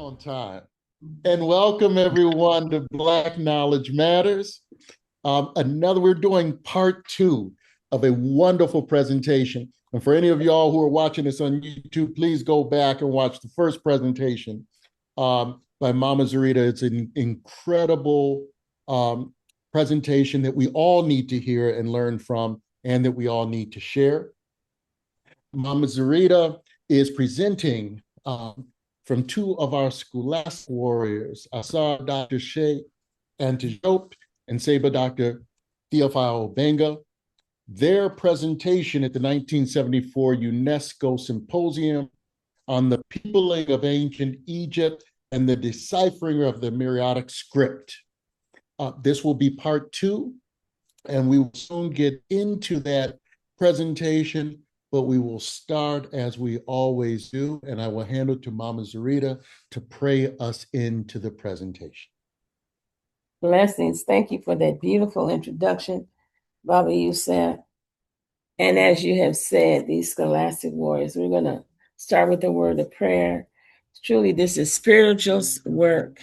On time. And welcome everyone to Black Knowledge Matters. We're doing part two of a wonderful presentation. And for any of y'all who are watching this on YouTube, please go back and watch the first presentation by Mama Zerita. It's an incredible presentation that we all need to hear and learn from, and that we all need to share. Mama Zerita is presenting from two of our scholastic warriors, Asar Dr. Cheikh Anta Diop and Seba Dr. Theophile Obenga. Their presentation at the 1974 UNESCO Symposium on the Peopling of Ancient Egypt and the Deciphering of the Meroitic Script. This will be part two, and we will soon get into that presentation, but we will start as we always do, and I will hand it to Mama Zerita to pray us into the presentation. Blessings. Thank you for that beautiful introduction, Baba Youssef. And as you have said, these scholastic warriors, we're going to start with a word of prayer. Truly, this is spiritual work.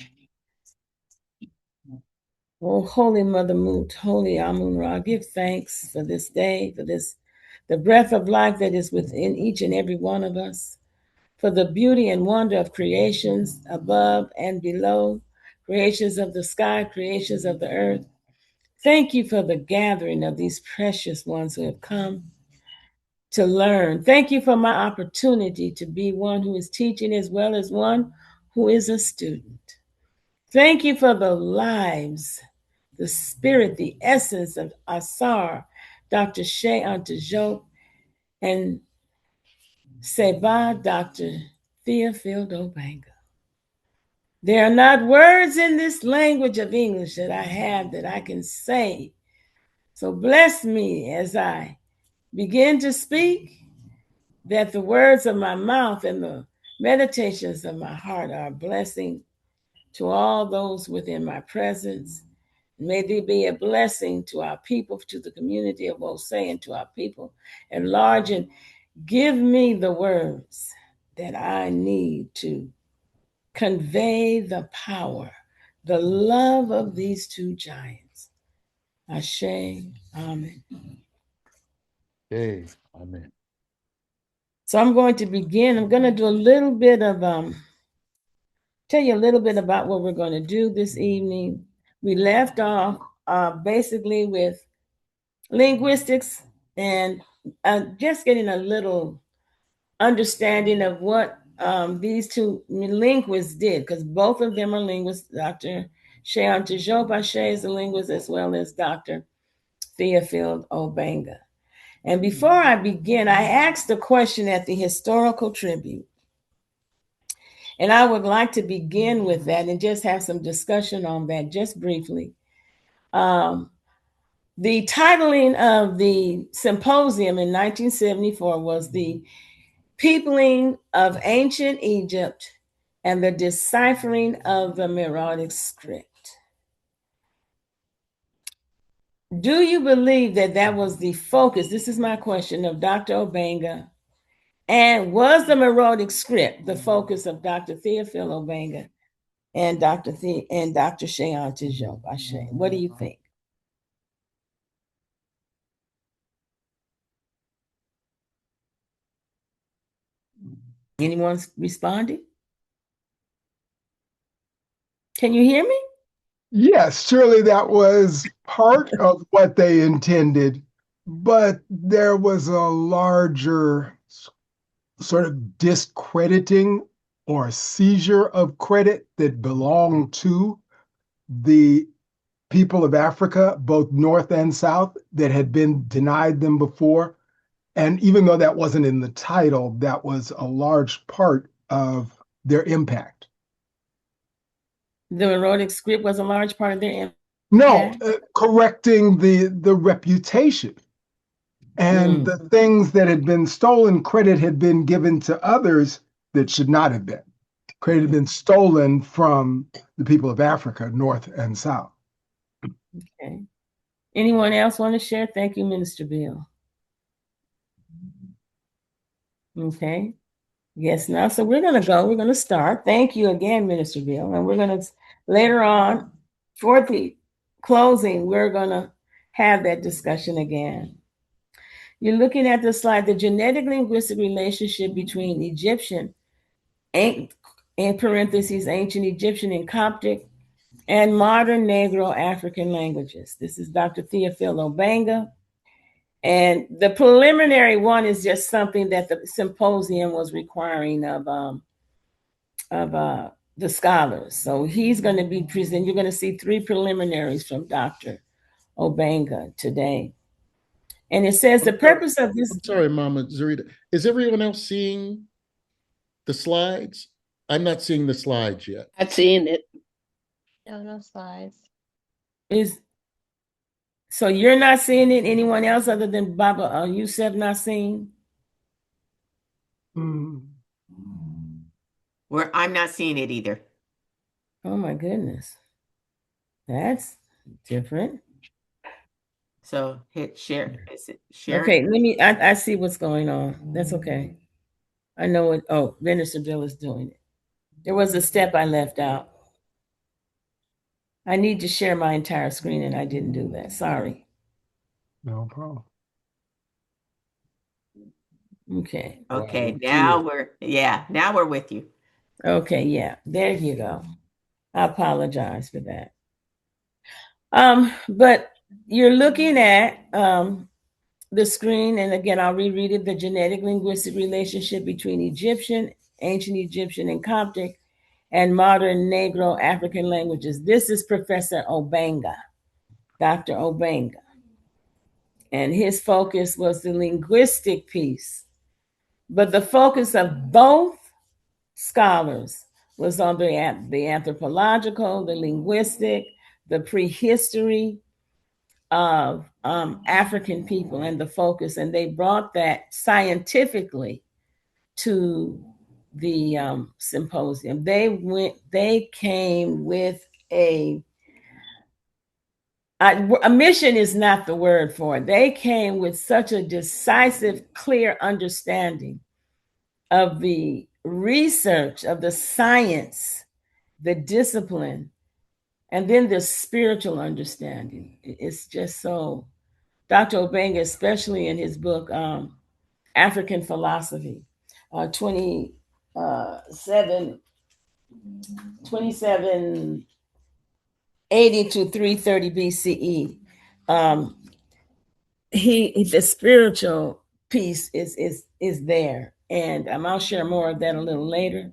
Oh, Holy Mother Mut, Holy Amun-Ra, give thanks for this day, for this, the breath of life that is within each and every one of us, for the beauty and wonder of creations above and below, creations of the sky, creations of the earth. Thank you for the gathering of these precious ones who have come to learn. Thank you for my opportunity to be one who is teaching as well as one who is a student. Thank you for the lives, the spirit, the essence of Asar, Dr. Cheikh Anta Diop, and Seba, Dr. Theophile Obenga. There are not words in this language of English that I have that I can say. So bless me as I begin to speak, that the words of my mouth and the meditations of my heart are a blessing to all those within my presence. May they be a blessing to our people, to the community of Osei, and to our people at large. And give me the words that I need to convey the power, the love of these two giants. Ashe, Amen. Hey, amen. So I'm going to begin. I'm going to do a little bit of, tell you a little bit about what we're going to do this evening. We left off basically with linguistics and just getting a little understanding of what these two linguists did, because both of them are linguists. Dr. Cheikh Anta Diop is a linguist, as well as Dr. Theophile Obenga. And before I begin, I asked a question at the Historical Tribute. And I would like to begin with that and just have some discussion on that just briefly. The titling of the symposium in 1974 was The Peopling of Ancient Egypt and the Deciphering of the Meroitic Script. Do you believe that that was the focus? This is my question of Dr. Obenga. And was the Meroitic Script the focus of Dr. Theophile Obenga and Dr. Cheikh Anta Diop? What do you think? Anyone responding? Can you hear me? Yes, surely that was part of what they intended, but there was a larger sort of discrediting or seizure of credit that belonged to the people of Africa, both North and South, that had been denied them before. And even though that wasn't in the title, that was a large part of their impact. The Meroitic Script was a large part of their impact? No, correcting the reputation. And the things that had been stolen, credit had been given to others that should not have been. Credit had been stolen from the people of Africa, North and South. Okay. Anyone else want to share? Thank you, Minister Bill. Okay. Yes, now, so we're going to go. We're going to start. Thank you again, Minister Bill. And we're going to, later on, for the closing, we're going to have that discussion again. You're looking at the slide, the genetic linguistic relationship between Egyptian, in parentheses, ancient Egyptian and Coptic, and modern Negro African languages. This is Dr. Theophile Obenga. And the preliminary one is just something that the symposium was requiring of the scholars. So he's going to be presenting. You're going to see 3 preliminaries from Dr. Obenga today. And it says the purpose of this. I'm sorry, Mama Zerita. Is everyone else seeing the slides? I'm not seeing the slides yet. I'm seeing it. No slides. So you're not seeing it? Anyone else other than Baba Yusef not seeing? Where I'm not seeing it either. Oh my goodness. That's different. So hit share. Is it share? Okay, I see what's going on. That's okay. I know it. Oh, Minister Bill is doing it. There was a step I left out. I need to share my entire screen and I didn't do that. Sorry. No problem. Okay. Okay, now we're with you. Okay, yeah. There you go. I apologize for that. But you're looking at the screen, and again, I'll reread it, the genetic linguistic relationship between Egyptian, ancient Egyptian and Coptic, and modern Negro African languages. This is Professor Obenga, Dr. Obenga. And his focus was the linguistic piece. But the focus of both scholars was on the anthropological, the linguistic, the prehistory of African people and the focus. And they brought that scientifically to the symposium. They came with a mission is not the word for it. They came with such a decisive, clear understanding of the research, of the science, the discipline, and then the spiritual understanding. It's just so, Dr. Obenga, especially in his book, African Philosophy, 2780 to 330 BCE. The spiritual piece is there. And I'll share more of that a little later.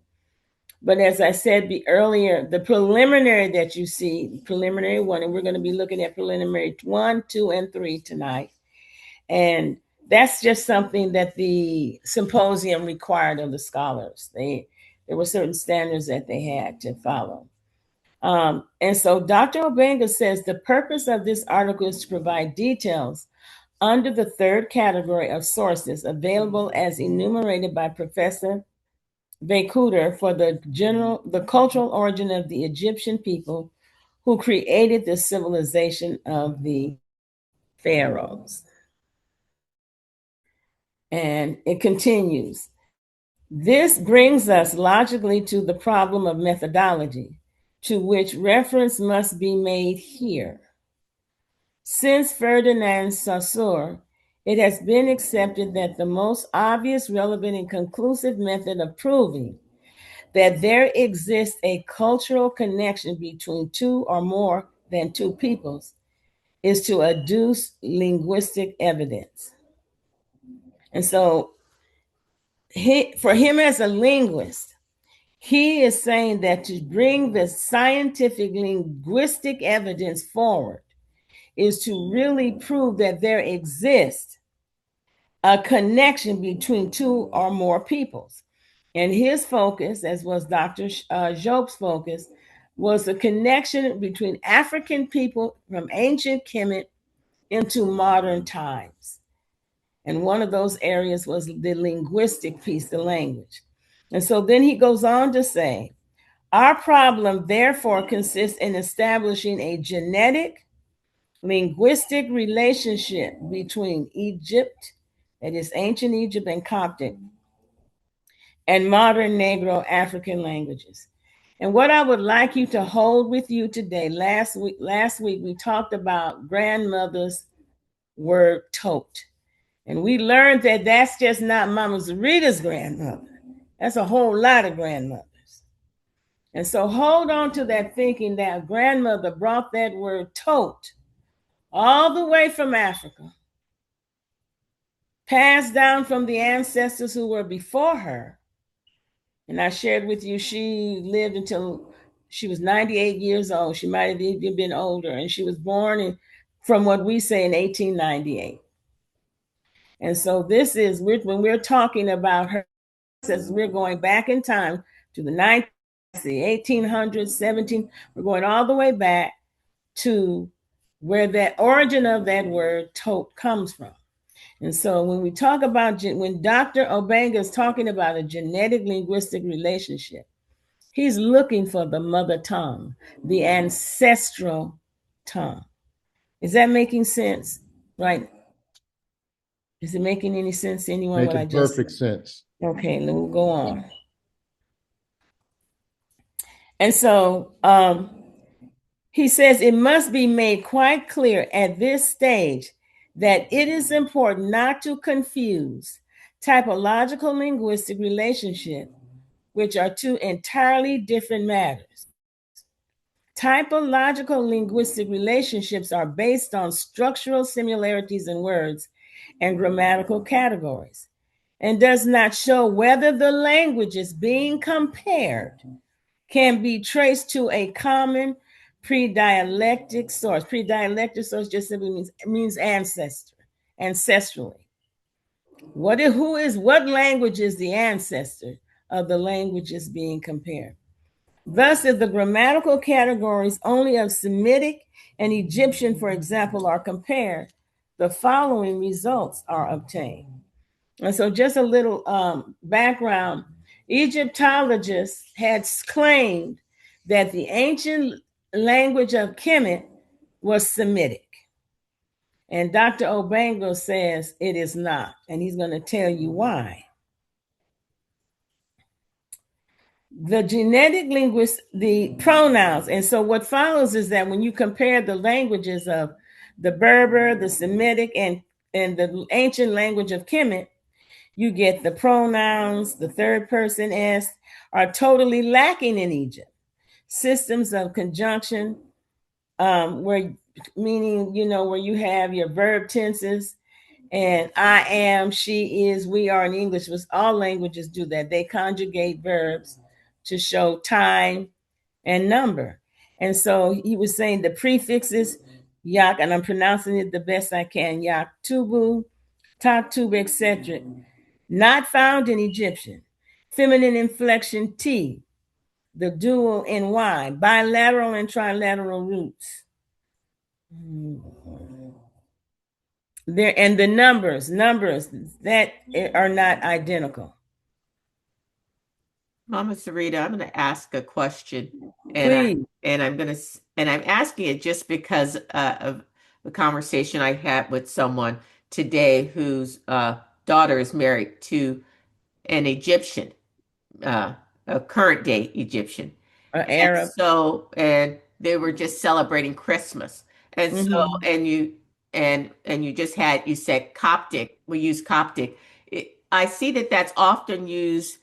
But as I said earlier, the preliminary that you see, preliminary 1, and we're going to be looking at preliminary 1, 2, and 3 tonight. And that's just something that the symposium required of the scholars. There were certain standards that they had to follow. And so Dr. Obenga says the purpose of this article is to provide details under the 3rd category of sources available as enumerated by Professor Vekuter for the cultural origin of the Egyptian people who created the civilization of the pharaohs. And it continues. This brings us logically to the problem of methodology, to which reference must be made here. Since Ferdinand Saussure, it has been accepted that the most obvious, relevant, and conclusive method of proving that there exists a cultural connection between 2 or more than 2 peoples is to adduce linguistic evidence. And so for him as a linguist, he is saying that to bring the scientific linguistic evidence forward is to really prove that there exists a connection between 2 or more peoples. And his focus, as was Dr. Diop's focus, was the connection between African people from ancient Kemet into modern times. And one of those areas was the linguistic piece, the language. And so then he goes on to say, our problem therefore consists in establishing a genetic, linguistic relationship between Egypt, that is ancient Egypt, and Coptic, and modern Negro African languages. And what I would like you to hold with you today, last week we talked about grandmother's word tote. And we learned that that's just not Mama Zerita's grandmother. That's a whole lot of grandmothers. And so hold on to that thinking that grandmother brought that word tote all the way from Africa, passed down from the ancestors who were before her. And I shared with you, she lived until she was 98 years old. She might have even been older. And she was born from what we say in 1898. And so this is, when we're talking about her, says we're going back in time to the 1800s, 17, we're going all the way back to where that origin of that word tote comes from. And so when we talk about, when Dr. Obenga is talking about a genetic linguistic relationship, he's looking for the mother tongue, the ancestral tongue. Is that making sense? Right? Is it making any sense to anyone? Making what I just perfect sense. Okay, then we'll go on. And so he says it must be made quite clear at this stage that it is important not to confuse typological linguistic relationship, which are two entirely different matters. Typological linguistic relationships are based on structural similarities in words and grammatical categories, and does not show whether the languages being compared can be traced to a common pre-dialectic source. Pre-dialectic source just simply means ancestrally. What language is the ancestor of the languages being compared? Thus, if the grammatical categories only of Semitic and Egyptian, for example, are compared, the following results are obtained. And so just a little background. Egyptologists had claimed that the ancient language of Kemet was Semitic. And Dr. Obenga says it is not, and he's going to tell you why. The genetic linguist, the pronouns, and so what follows is that when you compare the languages of the Berber, the Semitic, and the ancient language of Kemet, you get the pronouns, the third person S, are totally lacking in Egypt. Systems of conjunction, where you have your verb tenses, and I am, she is, we are in English, was all languages do that. They conjugate verbs to show time and number. And so he was saying the prefixes, yak, and I'm pronouncing it the best I can, yak tubu, tak tubu, etc., not found in Egyptian. Feminine inflection T, the dual in Y, bilateral and trilateral roots. There, and the numbers that are not identical. Mama Zerita, I'm going to ask a question, Please. and I'm asking it just because of the conversation I had with someone today whose daughter is married to an Egyptian, a current day Egyptian. Arab. And they were just celebrating Christmas. And so, you just you said Coptic, we use Coptic. I see that that's often used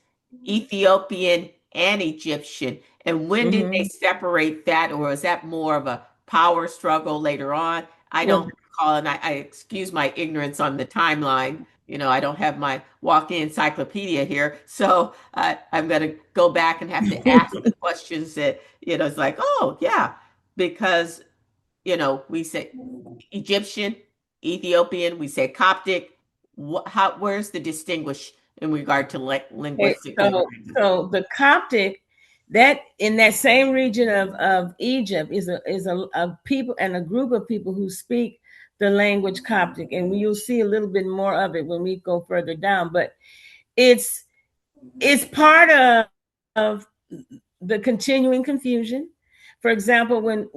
Ethiopian and Egyptian. And when did they separate that, or is that more of a power struggle later on? I don't recall, and I excuse my ignorance on the timeline. I don't have my walking encyclopedia here, so I'm going to go back and have to ask the questions that, it's like, oh, yeah, because, we say Egyptian, Ethiopian, we say Coptic. Where's the distinguish in regard to linguistic? So the Coptic, that in that same region of Egypt is a people and a group of people who speak the language Coptic, and you'll see a little bit more of it when we go further down. But it's part of the continuing confusion. For example, when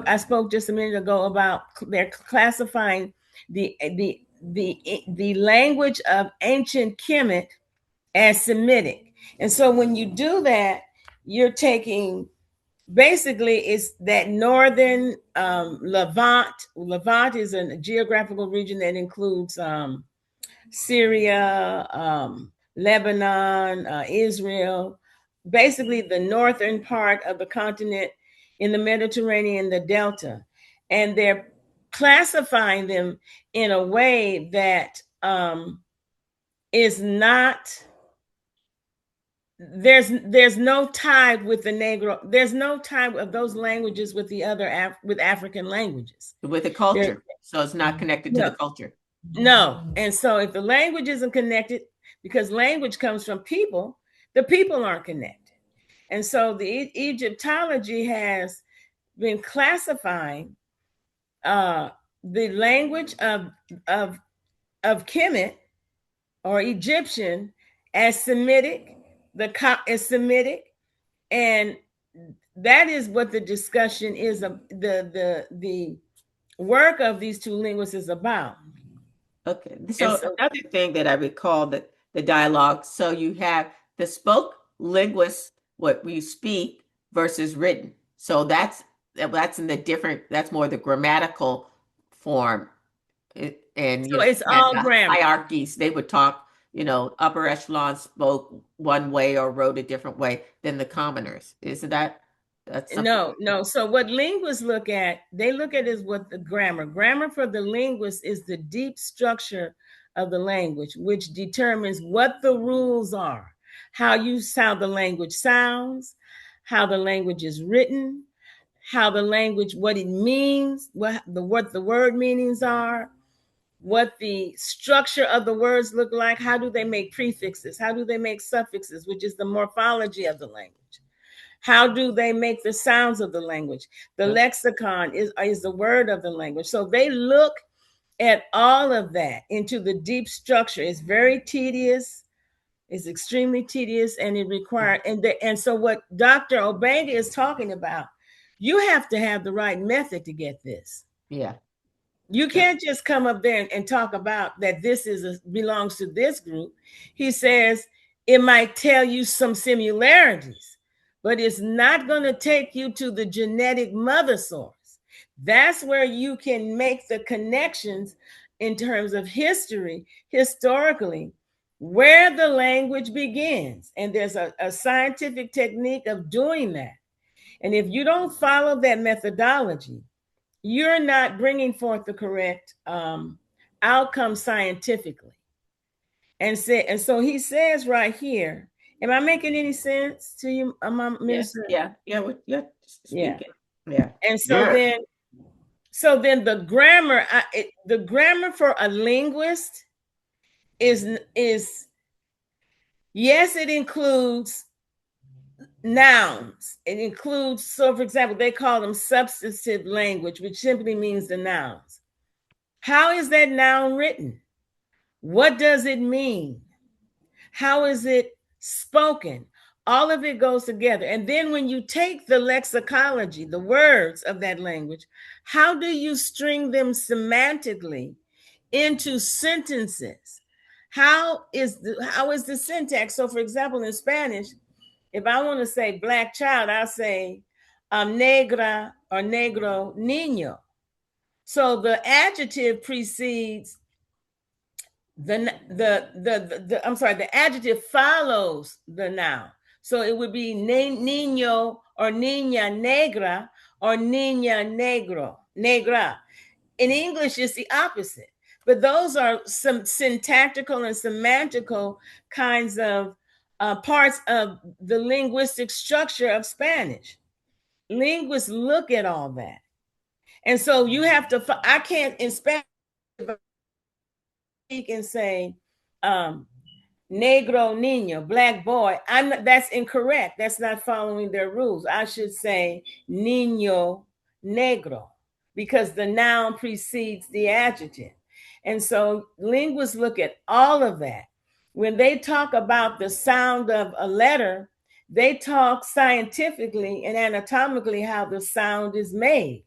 I spoke just a minute ago about they're classifying the language of ancient Kemet as Semitic. And so when you do that, you're taking, basically it's that northern Levant. Levant is a geographical region that includes Syria, Lebanon, Israel, basically the northern part of the continent in the Mediterranean, the Delta. And they're classifying them in a way that is not, there's no tie with the Negro, there's no tie of those languages with the other with African languages. With the culture. So it's not connected to the culture. No. And so if the language isn't connected, because language comes from people, the people aren't connected. And so the Egyptology has been classifying the language of Kemet or Egyptian as Semitic, as Semitic, and that is what the discussion is. The work of these two linguists is about. Okay. So another thing that I recall, that the dialogue. So you have the spoke linguist, what we speak versus written. So that's in the different. That's more the grammatical form, and so it's all grammar hierarchies. They would talk. Upper echelon spoke one way or wrote a different way than the commoners. Isn't that? No. So what linguists look at, they look at is what the grammar for the linguist is the deep structure of the language, which determines what the rules are, how the language sounds, how the language is written, how the language, what it means, what the word meanings are, what the structure of the words look like, how do they make prefixes, how do they make suffixes, which is the morphology of the language. How do they make the sounds of the language? The lexicon is the word of the language. So they look at all of that into the deep structure. It's very tedious. It's extremely tedious, and it requires, and so what Dr. Obenga is talking about, you have to have the right method to get this. Yeah. You can't just come up there and talk about that this belongs to this group. He says it might tell you some similarities, but it's not going to take you to the genetic mother source. That's where you can make the connections in terms of historically, where the language begins. And there's a scientific technique of doing that. And if you don't follow that methodology, you're not bringing forth the correct outcome scientifically. And so he says right here, am I making any sense to you, Minister? Yeah. Yeah. Yeah. And so then the grammar for a linguist is yes, it includes nouns. It includes, so for example, they call them substantive language, which simply means the nouns. How is that noun written? What does it mean? How is it spoken? All of it goes together. And then when you take the lexicology, the words of that language, how do you string them semantically into sentences? How is the syntax? So for example, in Spanish, if I want to say black child, I'll say negra or negro niño. So the adjective precedes the adjective follows the noun. So it would be niño or niña negra or niña negra. In English, it's the opposite. But those are some syntactical and semantical kinds of parts of the linguistic structure of Spanish. Linguists look at all that. And so you have to, I can't in Spanish speak and say, negro niño, black boy. That's incorrect. That's not following their rules. I should say niño negro, because the noun precedes the adjective. And so linguists look at all of that. When they talk about the sound of a letter, they talk scientifically and anatomically how the sound is made.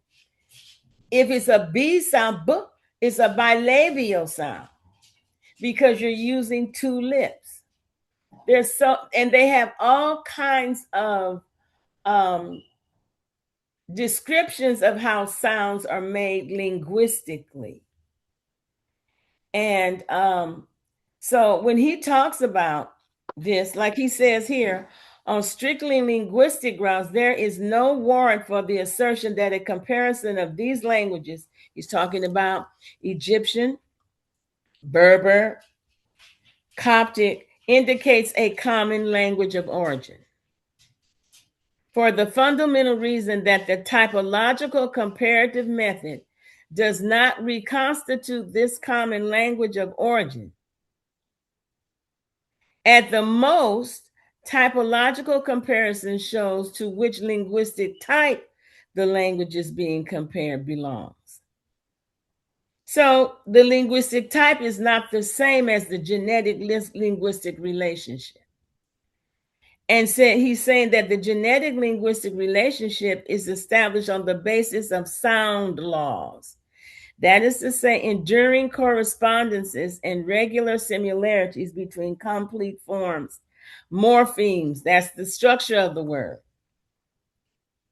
If it's a B sound, B, it's a bilabial sound because you're using two lips. and they have all kinds of descriptions of how sounds are made linguistically. And so when he talks about this, like he says here, on strictly linguistic grounds, there is no warrant for the assertion that a comparison of these languages, he's talking about Egyptian, Berber, Coptic, indicates a common language of origin. For the fundamental reason that the typological comparative method does not reconstitute this common language of origin. At the most, typological comparison shows to which linguistic type the language is being compared belongs. So the linguistic type is not the same as the genetic linguistic relationship. And he's saying that the genetic linguistic relationship is established on the basis of sound laws. That is to say, enduring correspondences and regular similarities between complete forms, morphemes, that's the structure of the word,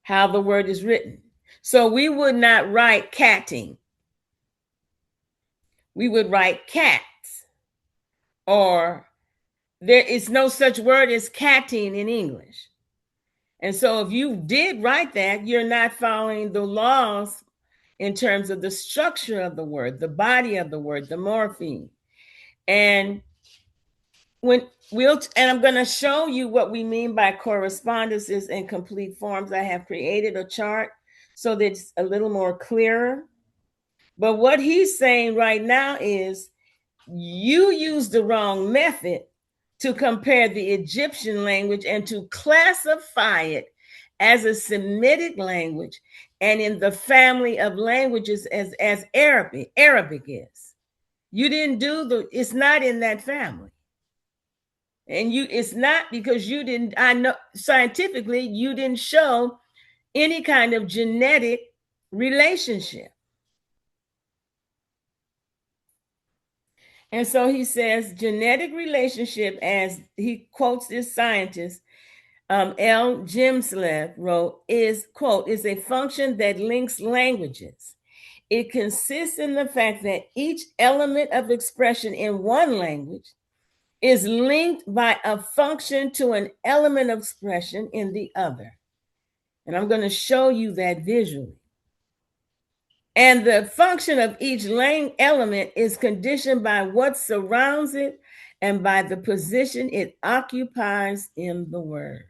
how the word is written. So we would not write catting. We would write cats, or there is no such word as catting in English. And so if you did write that, you're not following the laws in terms of the structure of the word, the body of the word, the morpheme. And I'm going to show you what we mean by correspondences and complete forms. I have created a chart so that it's a little more clearer. But what he's saying right now is you used the wrong method to compare the Egyptian language and to classify it as a Semitic language and in the family of languages as Arabic is. You didn't it's not in that family. And it's not because you didn't, I know scientifically, you didn't show any kind of genetic relationship. And so he says genetic relationship, as he quotes this scientist, L. Jimslev wrote, is, quote, is a function that links languages. It consists in the fact that each element of expression in one language is linked by a function to an element of expression in the other. And I'm going to show you that visually. And the function of each element is conditioned by what surrounds it and by the position it occupies in the word.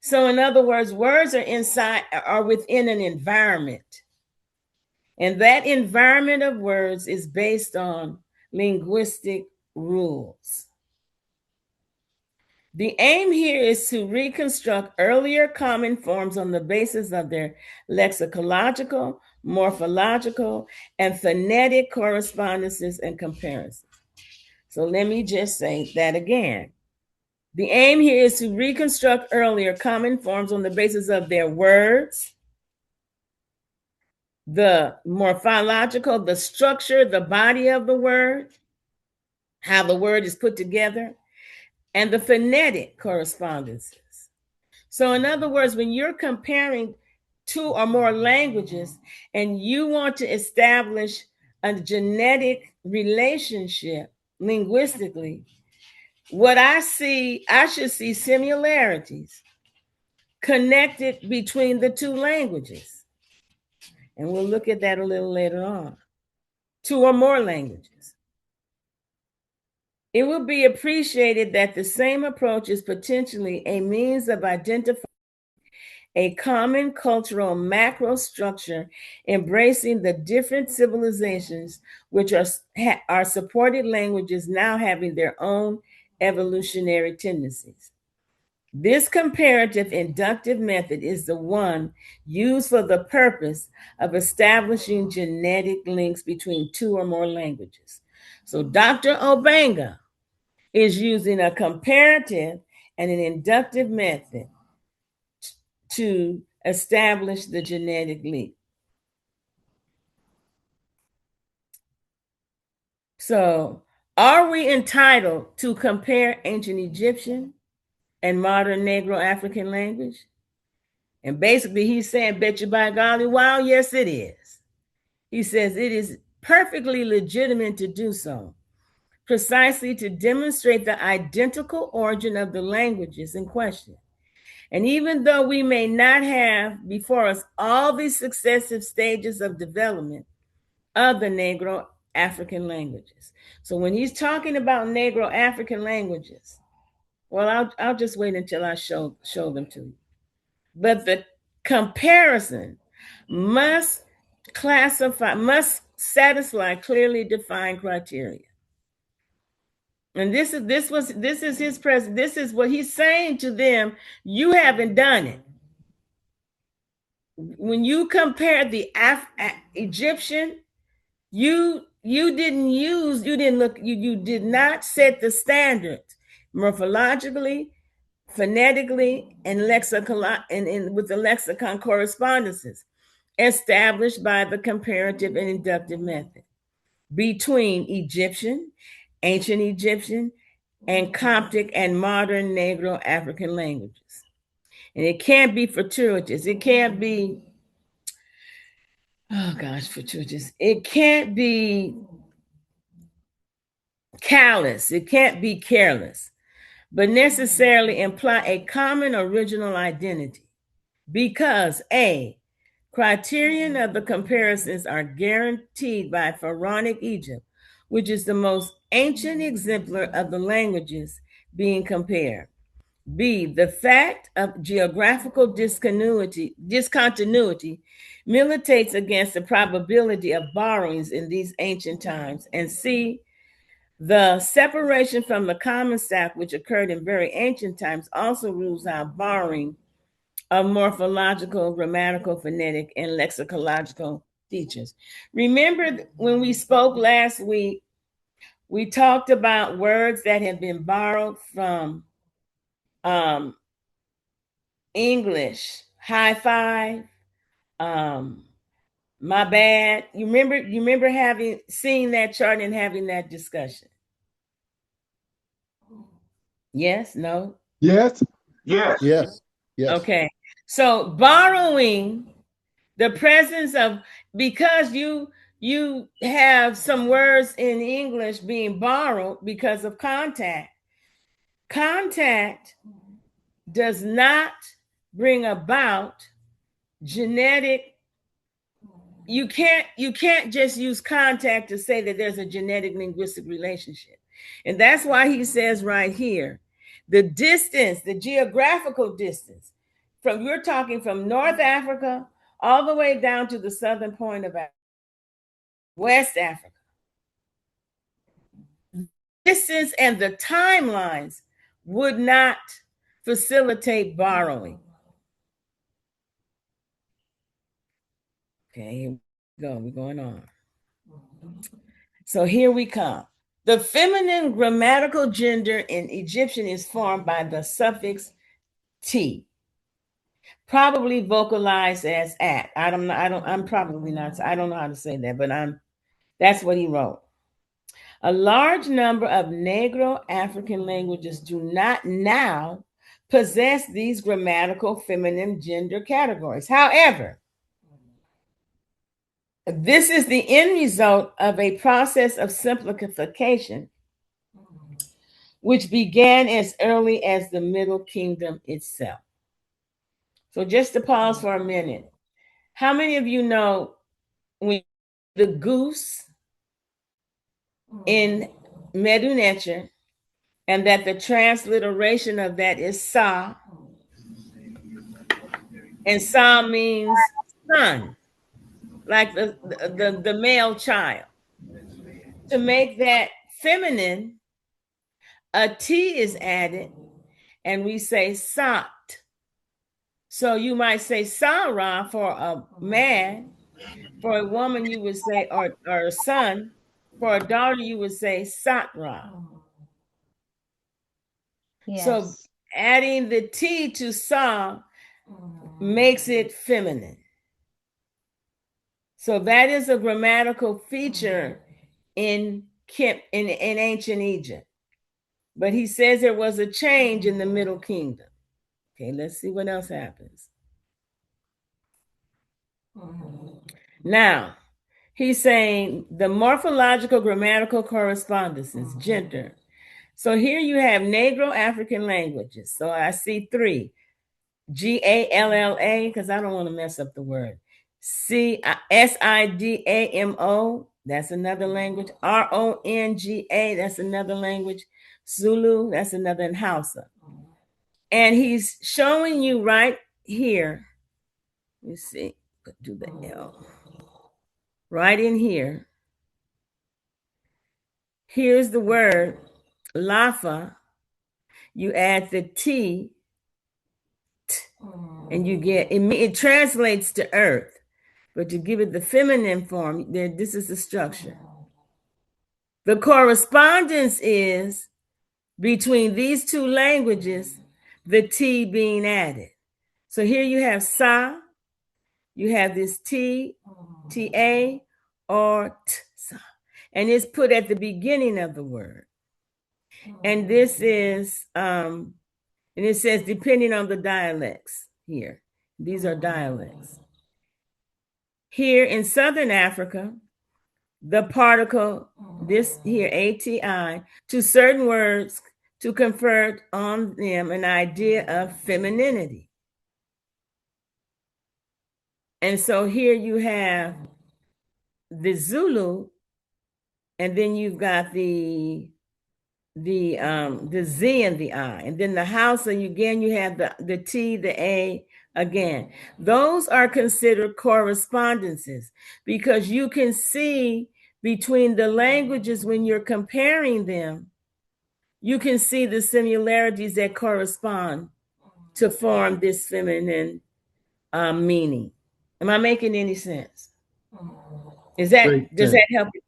So in other words, words are within an environment. And that environment of words is based on linguistic rules. The aim here is to reconstruct earlier common forms on the basis of their lexicological, morphological, and phonetic correspondences and comparisons. So let me just say that again. The aim here is to reconstruct earlier common forms on the basis of their words, the morphological, the structure, the body of the word, how the word is put together, and the phonetic correspondences. So in other words, when you're comparing two or more languages and you want to establish a genetic relationship linguistically, what I should see similarities connected between the two languages. And we'll look at that a little later on. Two or more languages. It will be appreciated that the same approach is potentially a means of identifying a common cultural macro structure embracing the different civilizations which are supported languages now having their own evolutionary tendencies. This comparative inductive method is the one used for the purpose of establishing genetic links between two or more languages. So Dr. Obenga is using a comparative and an inductive method to establish the genetic link. So Are we entitled to compare ancient Egyptian and modern Negro African language? And basically he's saying, bet you by golly, wow, yes it is. He says it is perfectly legitimate to do so, precisely to demonstrate the identical origin of the languages in question. And even though we may not have before us all these successive stages of development of the Negro African languages. So when he's talking about Negro African languages, well, I'll just wait until I show them to you. But the comparison must satisfy clearly defined criteria. And this is his presence. This is what he's saying to them. You haven't done it. When you compare the Egyptian, you did not set the standards morphologically, phonetically, and with the lexicon correspondences established by the comparative and inductive method between Egyptian, ancient Egyptian, and Coptic and modern Negro African languages. And it can't be fortuitous. It can't be, fortuitous. It can't be callous. It can't be careless, but necessarily imply a common original identity. Because A, criterion of the comparisons are guaranteed by Pharaonic Egypt, which is the most ancient exemplar of the languages being compared. B, the fact of geographical discontinuity militates against the probability of borrowings in these ancient times. And C, the separation from the common stock, which occurred in very ancient times, also rules out borrowing of morphological, grammatical, phonetic, and lexicological features. Remember when we spoke last week, we talked about words that have been borrowed from English, high five, my bad. You remember seeing that chart and having that discussion? Yes, no? Yes. Yes. Yes. Okay. So borrowing the presence of, because you have some words in English being borrowed because of contact. Contact does not bring about genetic. You can't just use contact to say that there's a genetic linguistic relationship. And that's why he says right here, the distance, the geographical distance you're talking from North Africa all the way down to the southern point of West Africa. Distance and the timelines would not facilitate borrowing. Okay, here we go. We're going on. So here we come. The feminine grammatical gender in Egyptian is formed by the suffix T, probably vocalized as at. I'm probably not, I don't know how to say that, but that's what he wrote. A large number of Negro African languages do not now possess these grammatical feminine gender categories. However, this is the end result of a process of simplification which began as early as the Middle Kingdom itself. So just to pause for a minute, how many of you know when the goose in Medu Neter, and that the transliteration of that is Sa, and Sa means son, like the male child. To make that feminine, a T is added, and we say Sat. So you might say Sarah for a man, for a woman you would say, or a son, for a daughter you would say Satra. Yes. So adding the T to Sa makes it feminine. So that is a grammatical feature in in ancient Egypt. But he says there was a change in the Middle Kingdom. Okay, let's see what else happens. Now, he's saying the morphological grammatical correspondences, gender. So here you have Negro African languages. So I see 3. Galla, because I don't want to mess up the word. Sidamo, that's another language. Ronga, that's another language. Zulu, that's another, and Hausa. And he's showing you right here. Let me see, do the L. Right in here. Here's the word Lafa. You add the T, and you get it translates to earth. But to give it the feminine form, this is the structure. The correspondence is between these 2 languages, the T being added. So here you have sa, you have this T, TA, or tsa, and it's put at the beginning of the word. And this is, and it says depending on the dialects here. These are dialects. Here in Southern Africa, the particle, this here, ATI, to certain words to confer on them an idea of femininity. And so here you have the Zulu, and then you've got the Z and the I. And then the Hausa, again, you have the T, the A, again. Those are considered correspondences because you can see between the languages when you're comparing them, you can see the similarities that correspond to form this feminine meaning. Am I making any sense? Does that help you?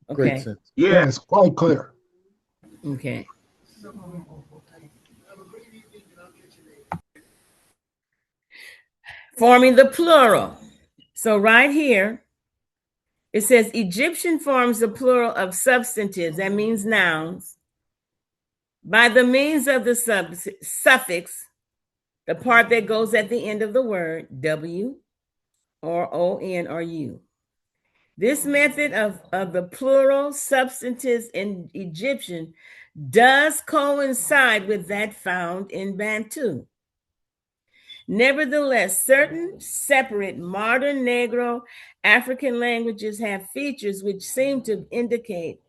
Okay. Great sense. Yes, quite clear. Okay. Forming the plural. So right here, it says Egyptian forms the plural of substantives, that means nouns, by the means of the suffix, the part that goes at the end of the word, W or ON or U. This method of the plural substantives in Egyptian does coincide with that found in Bantu. Nevertheless, certain separate modern Negro African languages have features which seem to indicate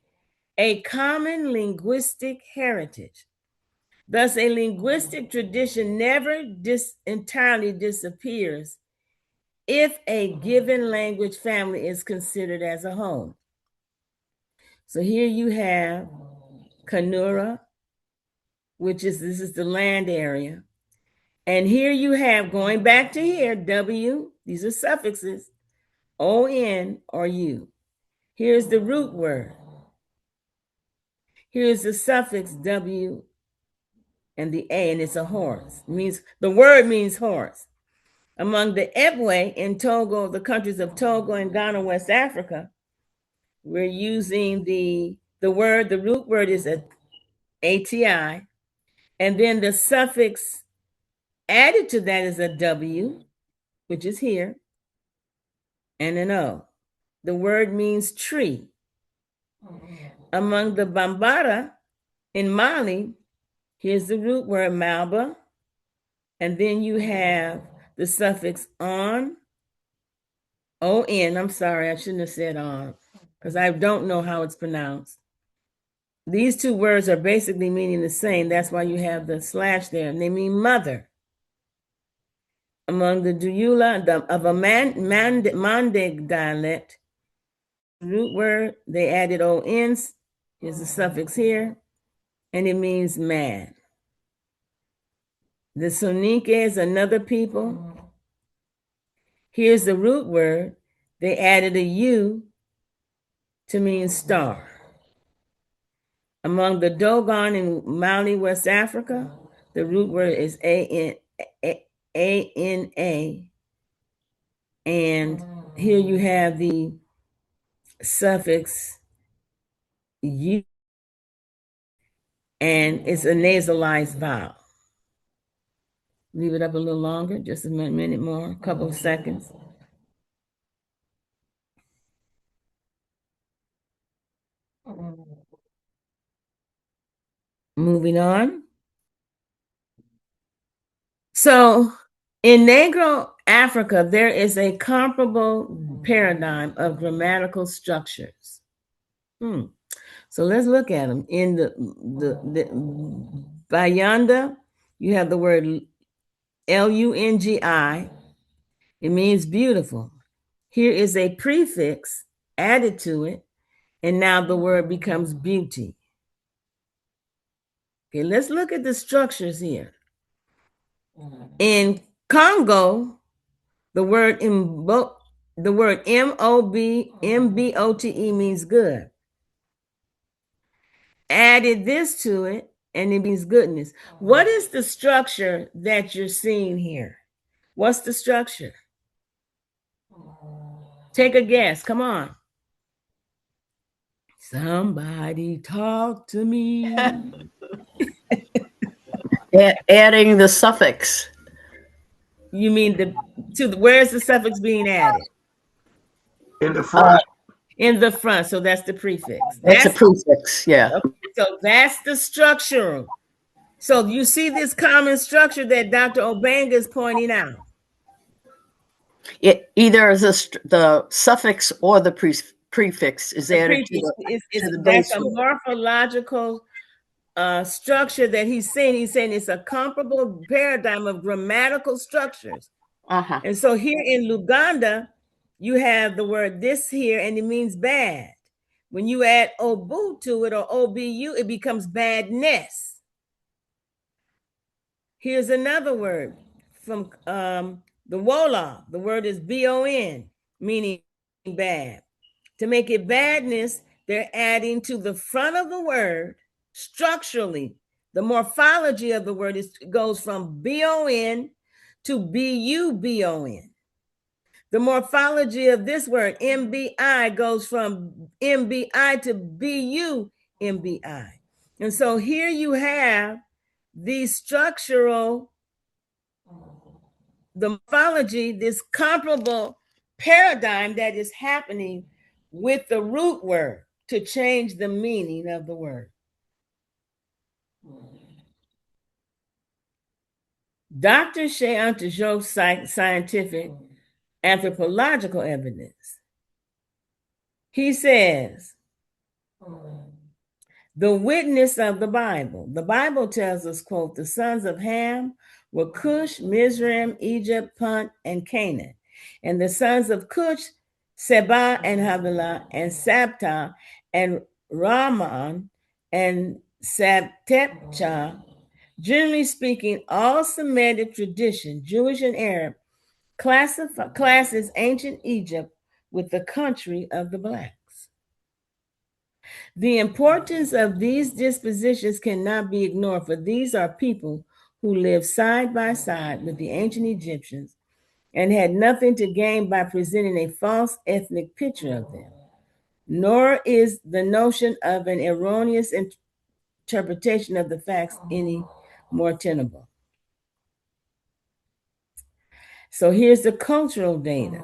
a common linguistic heritage. Thus, a linguistic tradition never entirely disappears if a given language family is considered as a whole. So here you have Kanura, this is the land area. And here you have, going back to here, W, these are suffixes, ON or U. Here's the root word. Here's the suffix W and the A, and it's a horse. The word means horse. Among the Ebwe in Togo, the countries of Togo and Ghana, West Africa, we're using the root word is a ATI, and then the suffix added to that is a W, which is here, and an O. The word means tree. Among the Bambara in Mali, here's the root word Malba, and then you have the suffix on, O-N, I'm sorry, I shouldn't have said on, because I don't know how it's pronounced. These 2 words are basically meaning the same. That's why you have the slash there, and they mean mother. Among the Duyula of a Mandeg dialect, root word, they added O-Ns. Here's the suffix here, and it means man. The Soninke is another people. Here's the root word. They added a U to mean star. Among the Dogon in Mali, West Africa, the root word is A-N-A. And here you have the suffix U, and it's a nasalized vowel. Leave it up a little longer, just a minute more, a couple of seconds. Moving on. So in Negro Africa, there is a comparable paradigm of grammatical structures. So let's look at them. In the Bayanda, you have the word Lungi. It means beautiful. Here is a prefix added to it, and now the word becomes beauty. Okay, let's look at the structures here. In Congo, the word MBOTE means good. Added this to it, and it means goodness. What is the structure that you're seeing here? What's the structure? Take a guess. Come on. Somebody talk to me. Adding the suffix. You mean where's the suffix being added? In the front. In the front. So that's the prefix. That's a prefix, yeah. Okay, so that's the structure. So you see this common structure that Dr. Obenga is pointing out. Either the suffix or the prefix is added to the base. That's a morphological structure that he's saying. He's saying it's a comparable paradigm of grammatical structures. And so here in Luganda, you have the word this here, and it means bad. When you add obu to it or obu, it becomes badness. Here's another word from the Wolof. The word is bon, meaning bad. To make it badness, they're adding to the front of the word structurally. The morphology of the word goes from bon to bubon. The morphology of this word, mbi, goes from mbi to bumbi. And so here you have the morphology, this comparable paradigm that is happening with the root word to change the meaning of the word. Dr. Cheikh Anta Diop's scientific anthropological evidence. He says, the witness of the Bible. The Bible tells us, quote, the sons of Ham were Cush, Mizraim, Egypt, Punt, and Canaan. And the sons of Cush, Seba and Havilah, and Sabta, and Raman, and Sabtepcha. Generally speaking, all Semitic tradition, Jewish and Arab, classes ancient Egypt with the country of the blacks. The importance of these dispositions cannot be ignored, for these are people who lived side by side with the ancient Egyptians and had nothing to gain by presenting a false ethnic picture of them. Nor is the notion of an erroneous interpretation of the facts any more tenable. So here's the cultural data.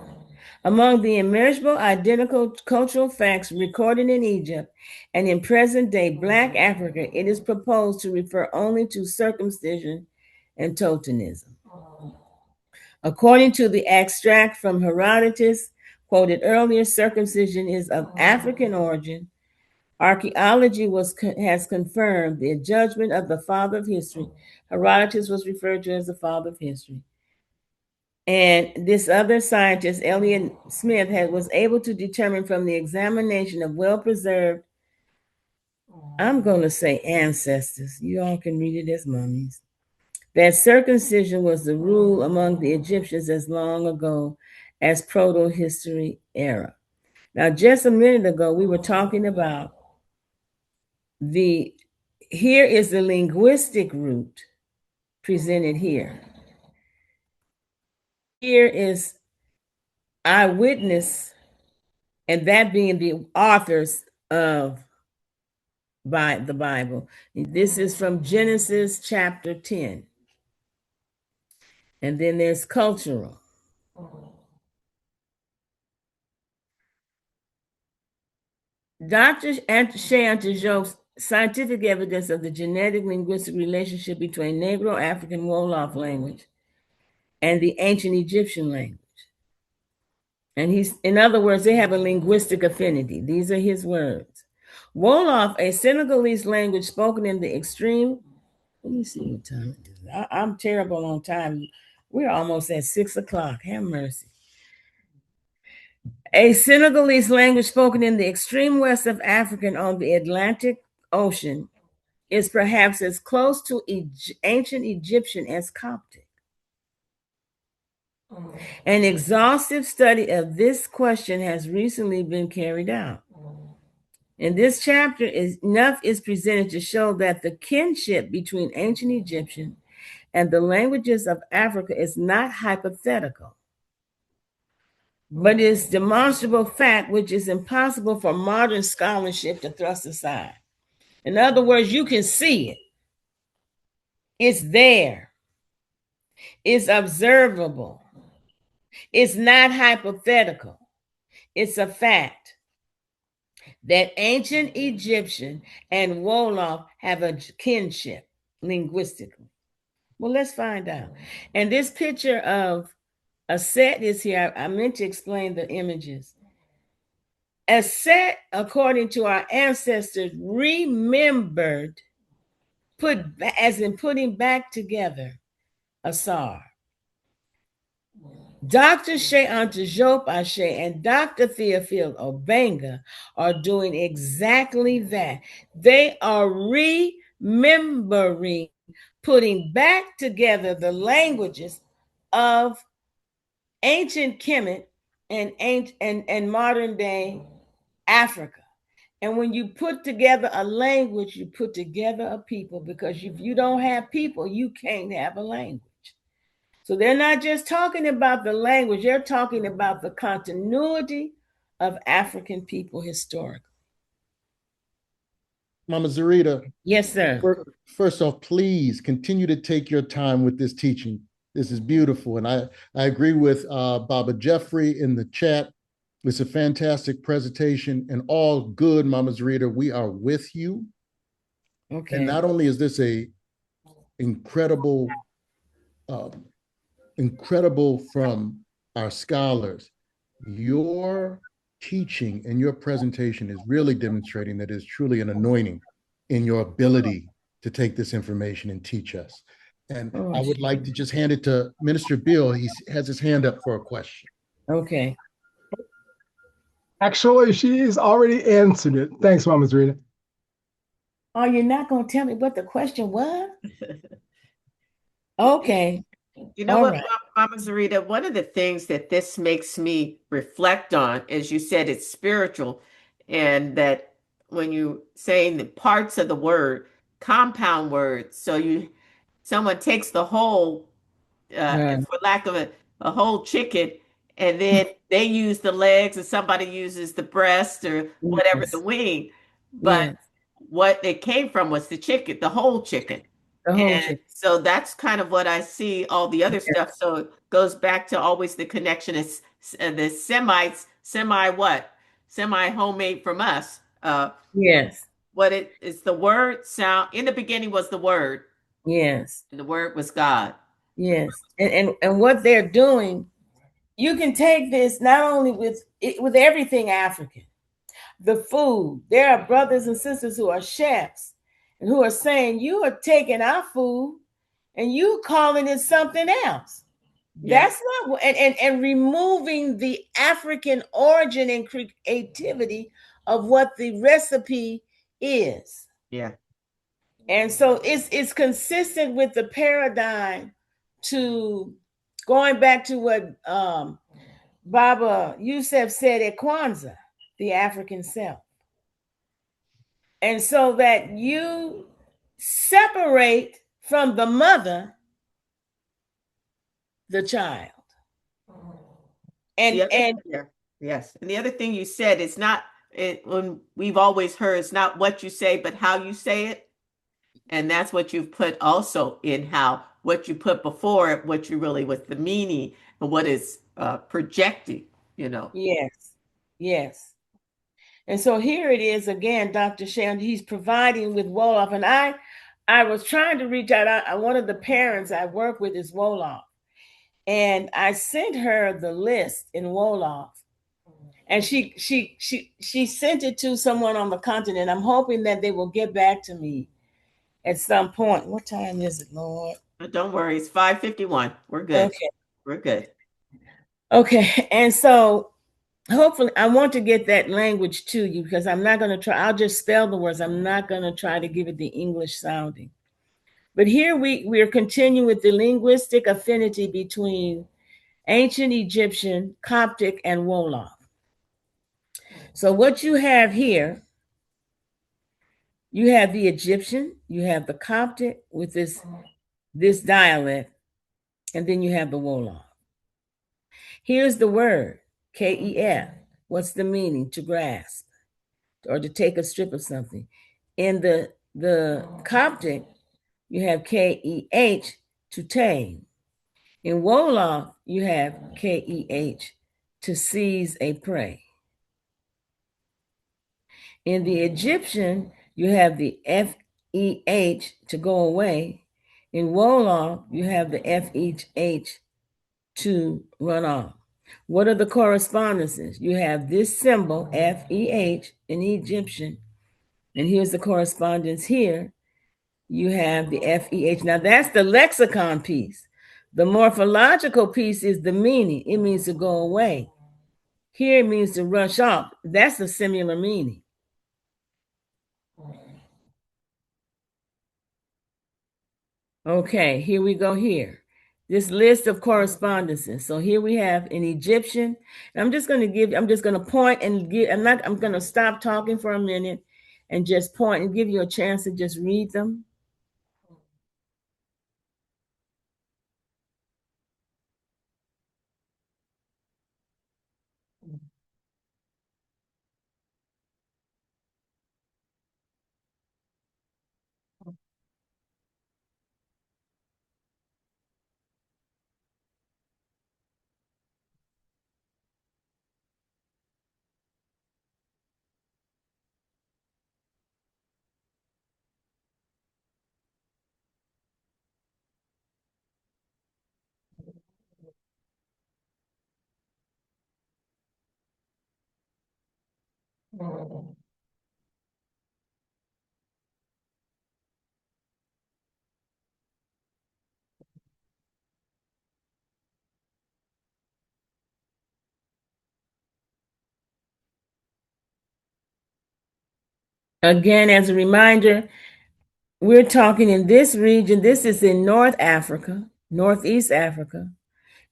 Among the immeasurable identical cultural facts recorded in Egypt and in present-day Black Africa, it is proposed to refer only to circumcision and totenism. According to the extract from Herodotus, quoted earlier, circumcision is of African origin. Archaeology has confirmed the judgment of the father of history. Herodotus was referred to as the father of history. And this other scientist, Elliot Smith, was able to determine from the examination of well-preserved, I'm going to say ancestors, you all can read it as mummies, that circumcision was the rule among the Egyptians as long ago as proto-history era. Now, just a minute ago, we were talking about here is the linguistic root presented here. Here is eyewitness, and that being the authors of by the Bible. This is from Genesis chapter 10. And then there's cultural. Dr. Cheikh Anta Diop's scientific evidence of the genetic linguistic relationship between Negro African Wolof language and the ancient Egyptian language. And in other words, they have a linguistic affinity. These are his words. Wolof, a Senegalese language spoken in the extreme. Let me see what time it is. I'm terrible on time. We're almost at 6 o'clock. Have mercy. A Senegalese language spoken in the extreme west of Africa on the Atlantic Ocean is perhaps as close to ancient Egyptian as Coptic. An exhaustive study of this question has recently been carried out. In this chapter, enough is presented to show that the kinship between ancient Egyptian and the languages of Africa is not hypothetical, but is demonstrable fact which is impossible for modern scholarship to thrust aside. In other words, you can see it. It's there. It's observable. It's not hypothetical. It's a fact that ancient Egyptian and Wolof have a kinship linguistically. Well, let's find out. And this picture of a set is here. I meant to explain the images. A set, according to our ancestors, remembered, as in putting back together a sar. Dr. Cheikh Anta Diop and Dr. Theophile Obenga are doing exactly that. They are remembering, putting back together the languages of ancient Kemet and modern day Africa. And when you put together a language, you put together a people, because if you don't have people, you can't have a language. So they're not just talking about the language, they're talking about the continuity of African people historically. Mama Zerita. Yes, sir. First off, please continue to take your time with this teaching. This is beautiful. And I agree with Baba Jeffrey in the chat. It's a fantastic presentation and all good, Mama Zerita. We are with you. Okay. And not only is this a incredible from our scholars, your teaching and your presentation is really demonstrating that it's truly an anointing in your ability to take this information and teach us. And I would like to just hand it to Minister Bill. He has his hand up for a question. Okay. Actually, she's already answered it. Thanks, Mama Zerita. Oh, you're not going to tell me what the question was? Okay. You know what, Mama Zerita, one of the things that this makes me reflect on, as you said, it's spiritual, and that when you saying the parts of the word, compound words, so someone takes the whole, for lack of a whole chicken, and then they use the legs, and somebody uses the breast or whatever, the wing, but what it came from was the chicken, the whole chicken. So that's kind of what I see, all the other stuff. So it goes back to always the connection is the semi homemade from us. Yes. What it is, the word sound in the beginning was the word. Yes. And the word was God. Yes. And what they're doing, you can take this not only with everything African, the food. There are brothers and sisters who are chefs and who are saying, you are taking our food and you calling it something else. Yeah. That's not, and removing the African origin and creativity of what the recipe is. Yeah. And so it's consistent with the paradigm to going back to what Baba Yusuf said at Kwanzaa, the African self. And so that you separate from the mother the child. And yes, and the other thing you said is not, when we've always heard it's not what you say, but how you say it. And that's what you've put also in how what you put before it, what you really with the meaning and what is projecting, you know. Yes, yes. And so here it is again, Dr. Shand, he's providing with Wolof. And I was trying to reach out. One of the parents I work with is Wolof. And I sent her the list in Wolof. And she sent it to someone on the continent. I'm hoping that they will get back to me at some point. What time is it, Lord? But don't worry, it's 5:51. We're good. Okay. We're good. Okay. And so hopefully I want to get that language to you because I'm not going to try. I'll just spell the words. I'm not going to try to give it the English sounding. But here we're continuing with the linguistic affinity between ancient Egyptian, Coptic, and Wolof. So what you have here, you have the Egyptian, you have the Coptic with this dialect, and then you have the Wolof. Here's the word, K-E-F. What's the meaning? To grasp or to take a strip of something. In the Coptic, you have K-E-H, to tame. In Wolof, you have K-E-H, to seize a prey. In the Egyptian, you have the F-E-H, to go away. In Wolof, you have the F-E-H, to run off. What are the correspondences? You have this symbol, F-E-H, in Egyptian, and here's the correspondence here. You have the F-E-H. Now that's the lexicon piece. The morphological piece is the meaning. It means to go away. Here it means to rush off. That's a similar meaning. Okay, here we go here. This list of correspondences. So here we have in Egyptian. I'm just going to point and give, I'm going to stop talking for a minute and just point and give you a chance to just read them. Again, as a reminder, we're talking in this region. This is in North Africa, Northeast Africa.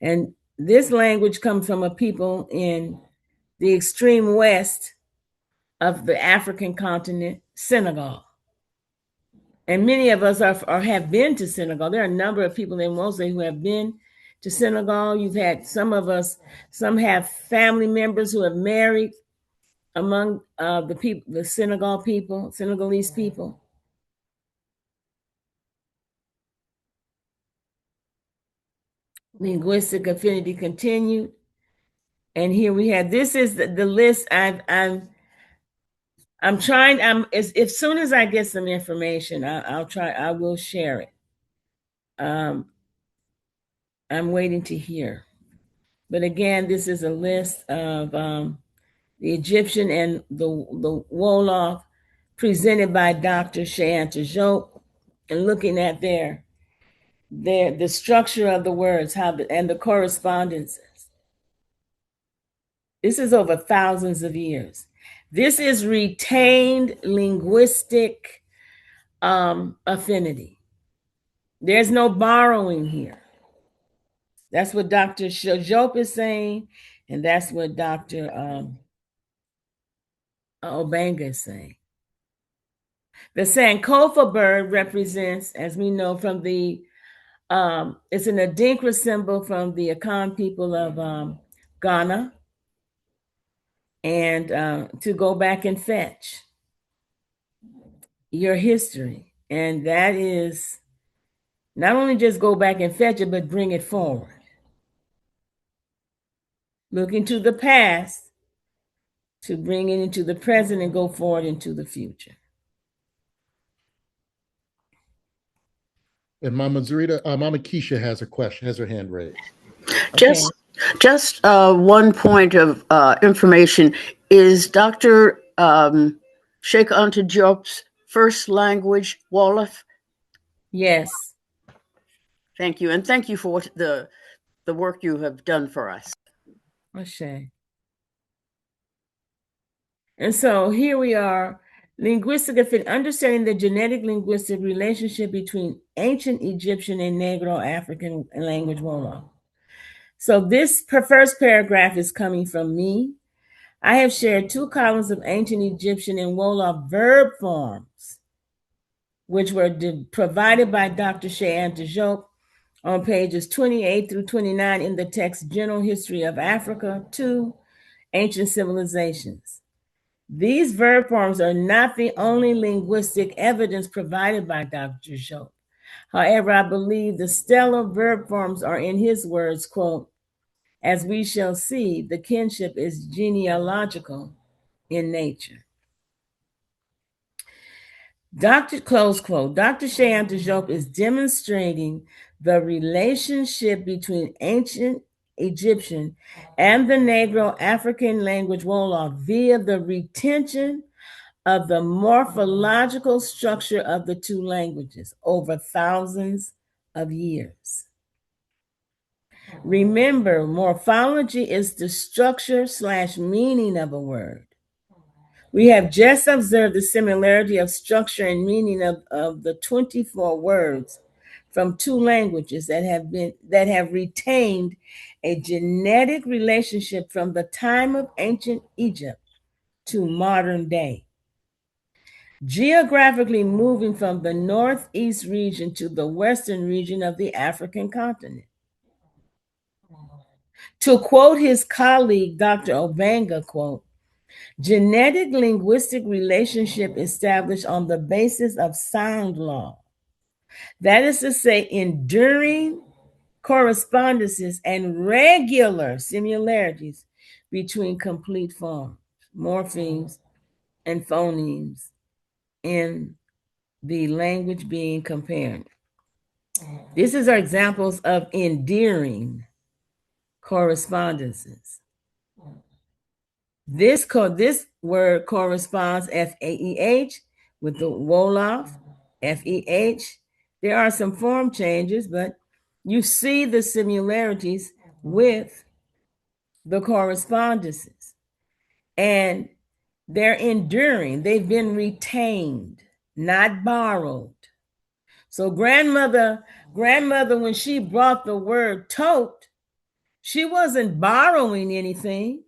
And this language comes from a people in the extreme west of the African continent, Senegal. And many of us have been to Senegal. There are a number of people in Mosul who have been to Senegal. You've had some of us, some have family members who have married among the people, the Senegal people, Senegalese people. Linguistic affinity continued. And here we have, this is the list I'm trying, as soon as I get some information, I will share it. I'm waiting to hear. But again, this is a list of the Egyptian and the Wolof presented by Dr. Cheikh Anta Diop, and looking at the structure of the words, and the correspondences. This is over thousands of years. This is retained linguistic affinity. There's no borrowing here. That's what Dr. Diop is saying, and that's what Dr. Obenga is saying. The Sankofa bird represents, as we know from the, it's an Adinkra symbol from the Akan people of Ghana. and to go back and fetch your history. And that is not only just go back and fetch it, but bring it forward. Look into the past to bring it into the present and go forward into the future. And Mama Zerita, Mama Keisha has a question, has her hand raised. Okay. Just one point of information. Is Dr. Cheikh Anta Diop's first language Wolof? Yes. Thank you. And thank you for the work you have done for us. Okay. And so here we are, understanding the genetic linguistic relationship between ancient Egyptian and Negro African language Wolof. So this first paragraph is coming from me. I have shared 2 columns of ancient Egyptian and Wolof verb forms, which were provided by Dr. Cheikh Anta Diop on pages 28 through 29 in the text General History of Africa 2, Ancient Civilizations. These verb forms are not the only linguistic evidence provided by Dr. Diop. However, I believe the stellar verb forms are, in his words, quote, as we shall see, the kinship is genealogical in nature. Close quote, Dr. Cheikh Anta Diop is demonstrating the relationship between ancient Egyptian and the Negro African language Wolof via the retention of the morphological structure of the 2 languages over thousands of years. Remember, morphology is the structure/meaning of a word. We have just observed the similarity of structure and meaning of the 24 words from 2 languages that have retained a genetic relationship from the time of ancient Egypt to modern day. Geographically moving from the northeast region to the western region of the African continent. To quote his colleague, Dr. Obenga, quote, genetic linguistic relationship established on the basis of sound law. That is to say, enduring correspondences and regular similarities between complete forms, morphemes, and phonemes in the language being compared. These are examples of endearing correspondences. This word corresponds F-A-E-H with the Wolof, F-E-H. There are some form changes, but you see the similarities with the correspondences. And they're enduring. They've been retained, not borrowed. So grandmother, when she brought the word tote, she wasn't borrowing anything.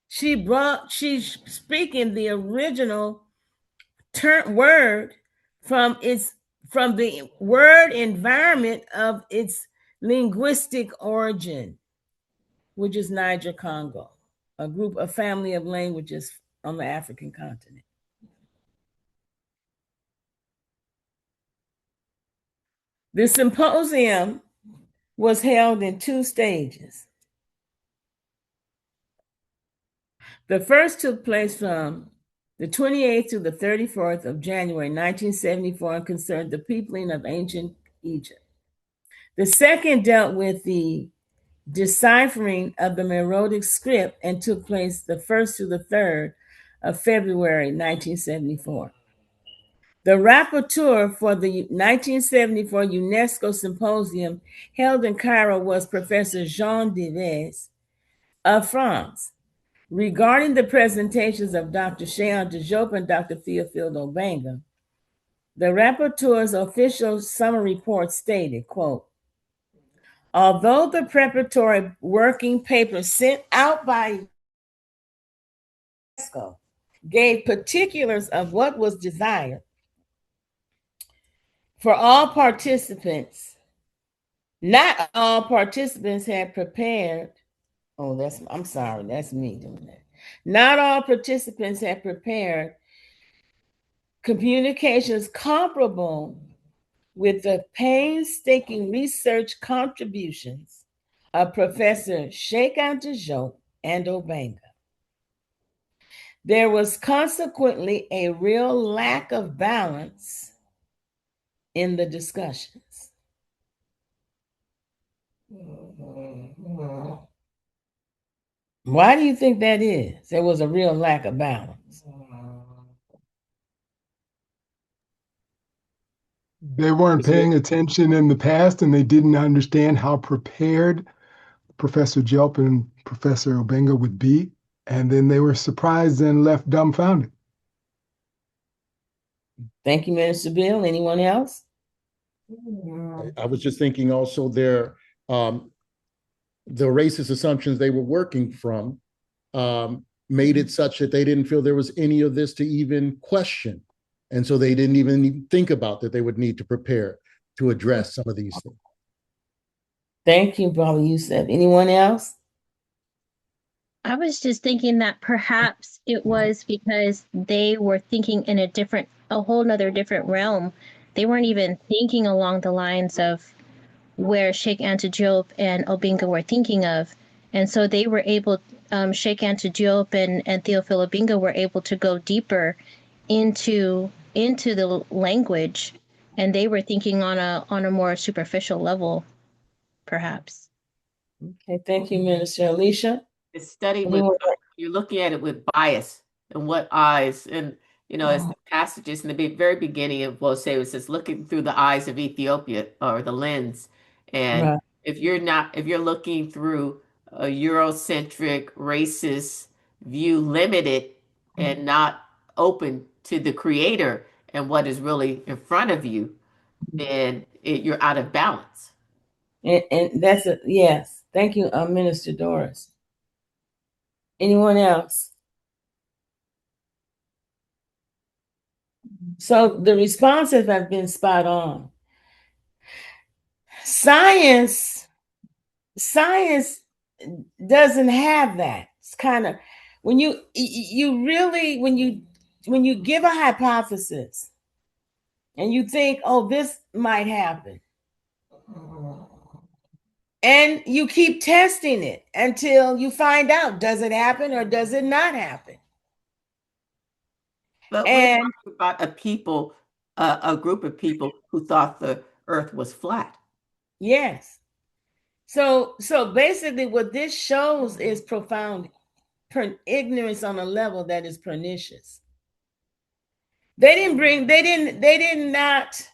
She's speaking the original word from the word environment of its linguistic origin, which is Niger-Congo, a family of languages on the African continent. The symposium was held in 2 stages. The first took place from the 28th to the 34th of January, 1974, and concerned the peopling of ancient Egypt. The second dealt with the deciphering of the Meroitic script and took place the 1st to the 3rd of February, 1974. The rapporteur for the 1974 UNESCO Symposium held in Cairo was Professor Jean Deves of France. Regarding the presentations of Dr. Cheikh Anta Diop and Dr. Theophile Obenga, the rapporteur's official summary report stated, quote, although the preparatory working paper sent out by UNESCO gave particulars of what was desired for all participants, not all participants had prepared. Oh, I'm sorry, that's me doing that. Not all participants had prepared communications comparable with the painstaking research contributions of Professor Cheikh Anta Diop and Obenga. There was consequently a real lack of balance in the discussions. Why do you think that is? There was a real lack of balance. They weren't paying attention in the past, and they didn't understand how prepared Professor Diop and Professor Obenga would be. And then they were surprised and left dumbfounded. Thank you, Minister Bill. Anyone else? I was just thinking also the racist assumptions they were working from made it such that they didn't feel there was any of this to even question. And so they didn't even think about that they would need to prepare to address some of these things. Thank you, Brother Yusef. Anyone else? I was just thinking that perhaps it was because they were thinking in a whole nother different realm. They weren't even thinking along the lines of where Cheikh Anta Diop and Obenga were thinking of. And so they were able, Cheikh Anta Diop and Theophile Obenga were able to go deeper into the language, and they were thinking on a more superficial level, perhaps. Okay, thank you, Minister Alicia. The study with you're looking at it with bias and what eyes, and as the passages in the very beginning of say it says looking through the eyes of Ethiopia or the lens, and Right. if you're looking through a Eurocentric racist view, limited and not open to the creator and what is really in front of you, then you're out of balance. And that's yes. Thank you, Minister Doris. Anyone else? So the responses have been spot on. Science doesn't have that. It's kind of when you really when you give a hypothesis and you think, oh, this might happen, and you keep testing it until you find out, does it happen or does it not happen? But we're talking about a group of people who thought the earth was flat. Yes. So basically what this shows is profound ignorance on a level that is pernicious. They did not.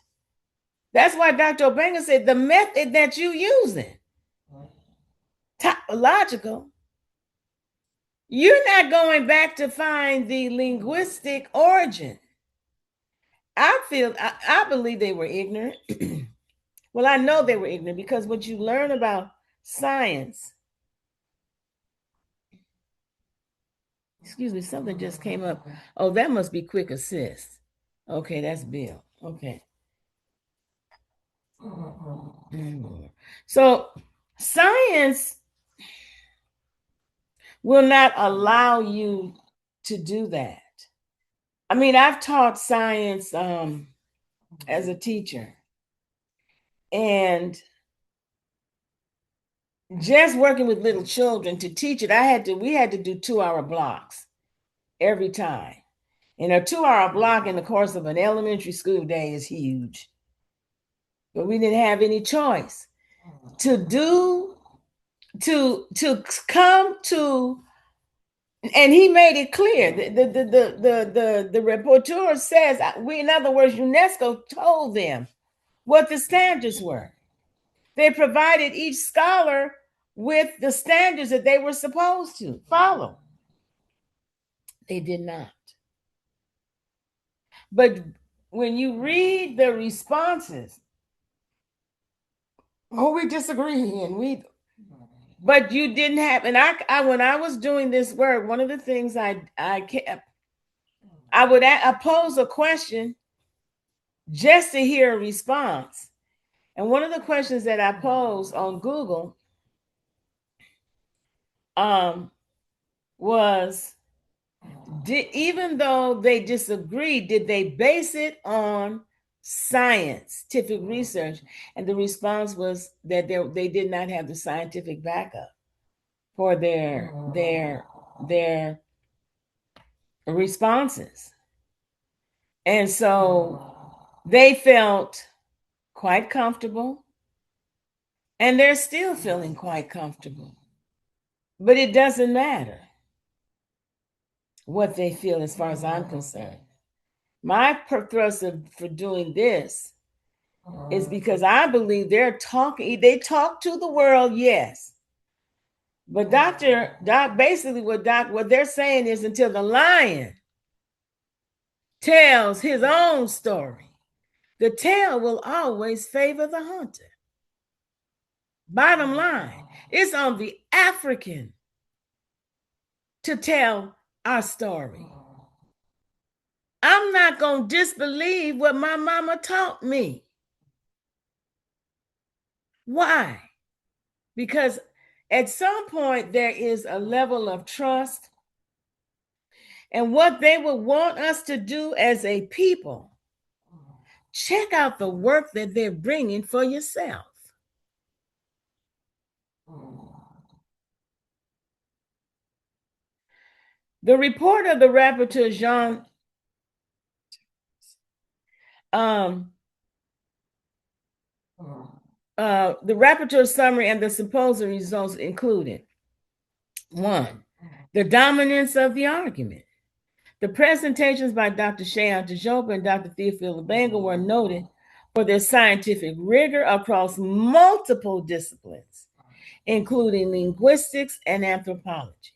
That's why Dr. Obenga said the method that you using, topological, you're not going back to find the linguistic origin. I believe they were ignorant. Well, I know they were ignorant because what you learn about science, excuse me, something just came up. Oh, that must be quick assist. Okay, that's Bill. Okay. So science will not allow you to do that. I mean, I've taught science as a teacher, and just working with little children to teach it, we had to do 2-hour blocks every time. And a 2-hour block in the course of an elementary school day is huge. But we didn't have any choice to come to, and he made it clear. The rapporteur says, in other words, UNESCO told them what the standards were. They provided each scholar with the standards that they were supposed to follow. They did not. But when you read the responses, we disagree, and but you didn't have, and I when I was doing this work, one of the things I would pose a question just to hear a response. And one of the questions that I posed on Google was, even though they disagreed, did they base it on scientific research? And the response was that they did not have the scientific backup for their responses. And so they felt quite comfortable, and they're still feeling quite comfortable. But it doesn't matter what they feel as far as I'm concerned. My thrust for doing this is because I believe they talk to the world, yes. But basically what they're saying is until the lion tells his own story, the tale will always favor the hunter. Bottom line, it's on the African to tell our story. I'm not going to disbelieve what my mama taught me. Why? Because at some point there is a level of trust, and what they would want us to do as a people, check out the work that they're bringing for yourself. The report of the rapporteur Jean the rapporteur's summary and the symposium results included: 1, the dominance of the argument. The presentations by Dr. Cheikh Anta Diop and Dr. Theophile Obenga were noted for their scientific rigor across multiple disciplines, including linguistics and anthropology.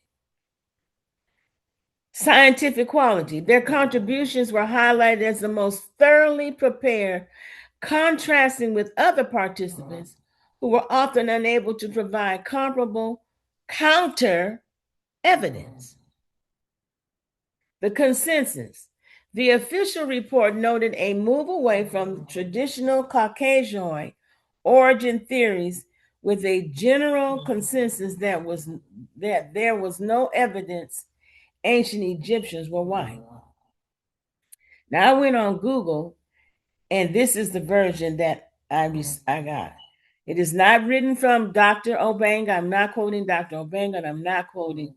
Scientific quality. Their contributions were highlighted as the most thoroughly prepared, contrasting with other participants who were often unable to provide comparable counter evidence. The consensus. The official report noted a move away from traditional Caucasian origin theories with a general consensus that there was no evidence ancient Egyptians were white. Now I went on Google, and this is the version that I got. It is not written from Dr. Obenga. I'm not quoting Dr. Obenga, and I'm not quoting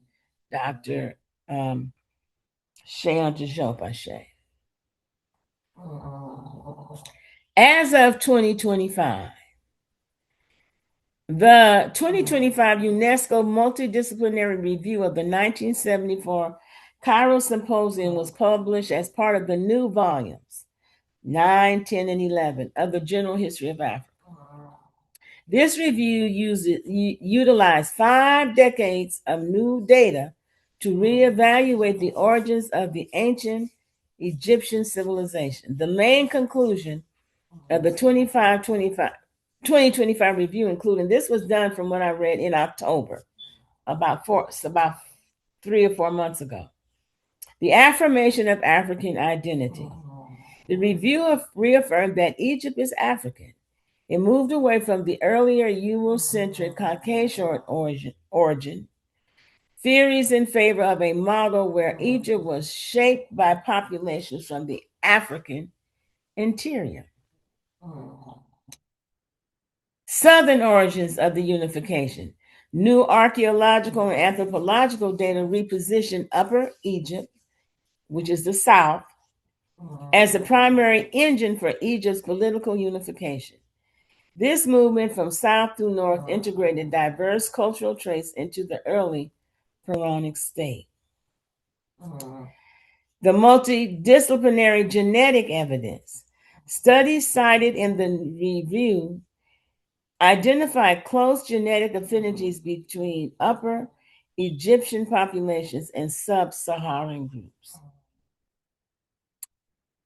Dr. Cheikh Anta Diop, I say. As of 2025, the 2025 UNESCO Multidisciplinary Review of the 1974 Cairo Symposium was published as part of the new volumes 9, 10, and 11 of the General History of Africa. This review utilized 5 decades of new data to reevaluate the origins of the ancient Egyptian civilization. The main conclusion of the 2025 review, including this was done from what I read in October, about 3 or 4 months ago. The affirmation of African identity. The review reaffirmed that Egypt is African. It moved away from the earlier Eurocentric Caucasian origin theories in favor of a model where Egypt was shaped by populations from the African interior. Southern origins of the unification. New archaeological and anthropological data reposition Upper Egypt, which is the South, as the primary engine for Egypt's political unification. This movement from south to north integrated diverse cultural traits into the early pharaonic state. The multidisciplinary genetic evidence. Studies cited in the review identified close genetic affinities between Upper Egyptian populations and sub-Saharan groups.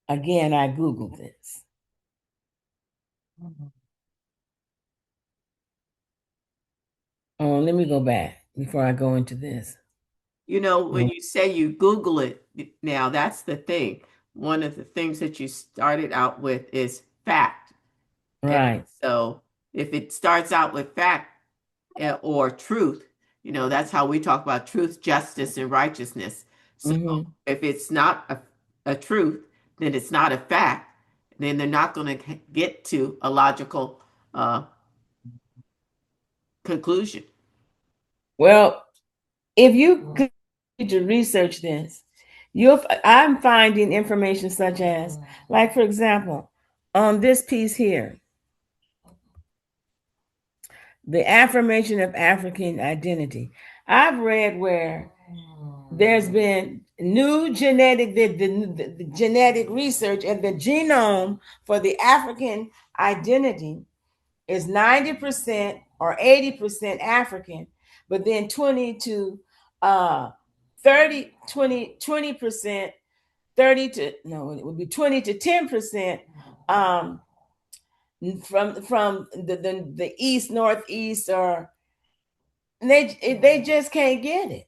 Again, I Googled this. Oh, let me go back before I go into this. You know, when you say you Google it now, that's the thing. One of the things that you started out with is fact. Right. And so if it starts out with fact or truth, you know, that's how we talk about truth, justice, and righteousness. So if it's not a truth, then it's not a fact. Then they're not going to get to a logical conclusion. Well, if you continue to research this, I'm finding information such as, like, for example, on this piece here, the affirmation of African identity. I've read where there's been new genetic, the genetic research, and the genome for the African identity is 90% or 80% African, but then 20 to 30, 20%, 30 to, no, it would be 20 to 10% from the east, northeast, or they just can't get it.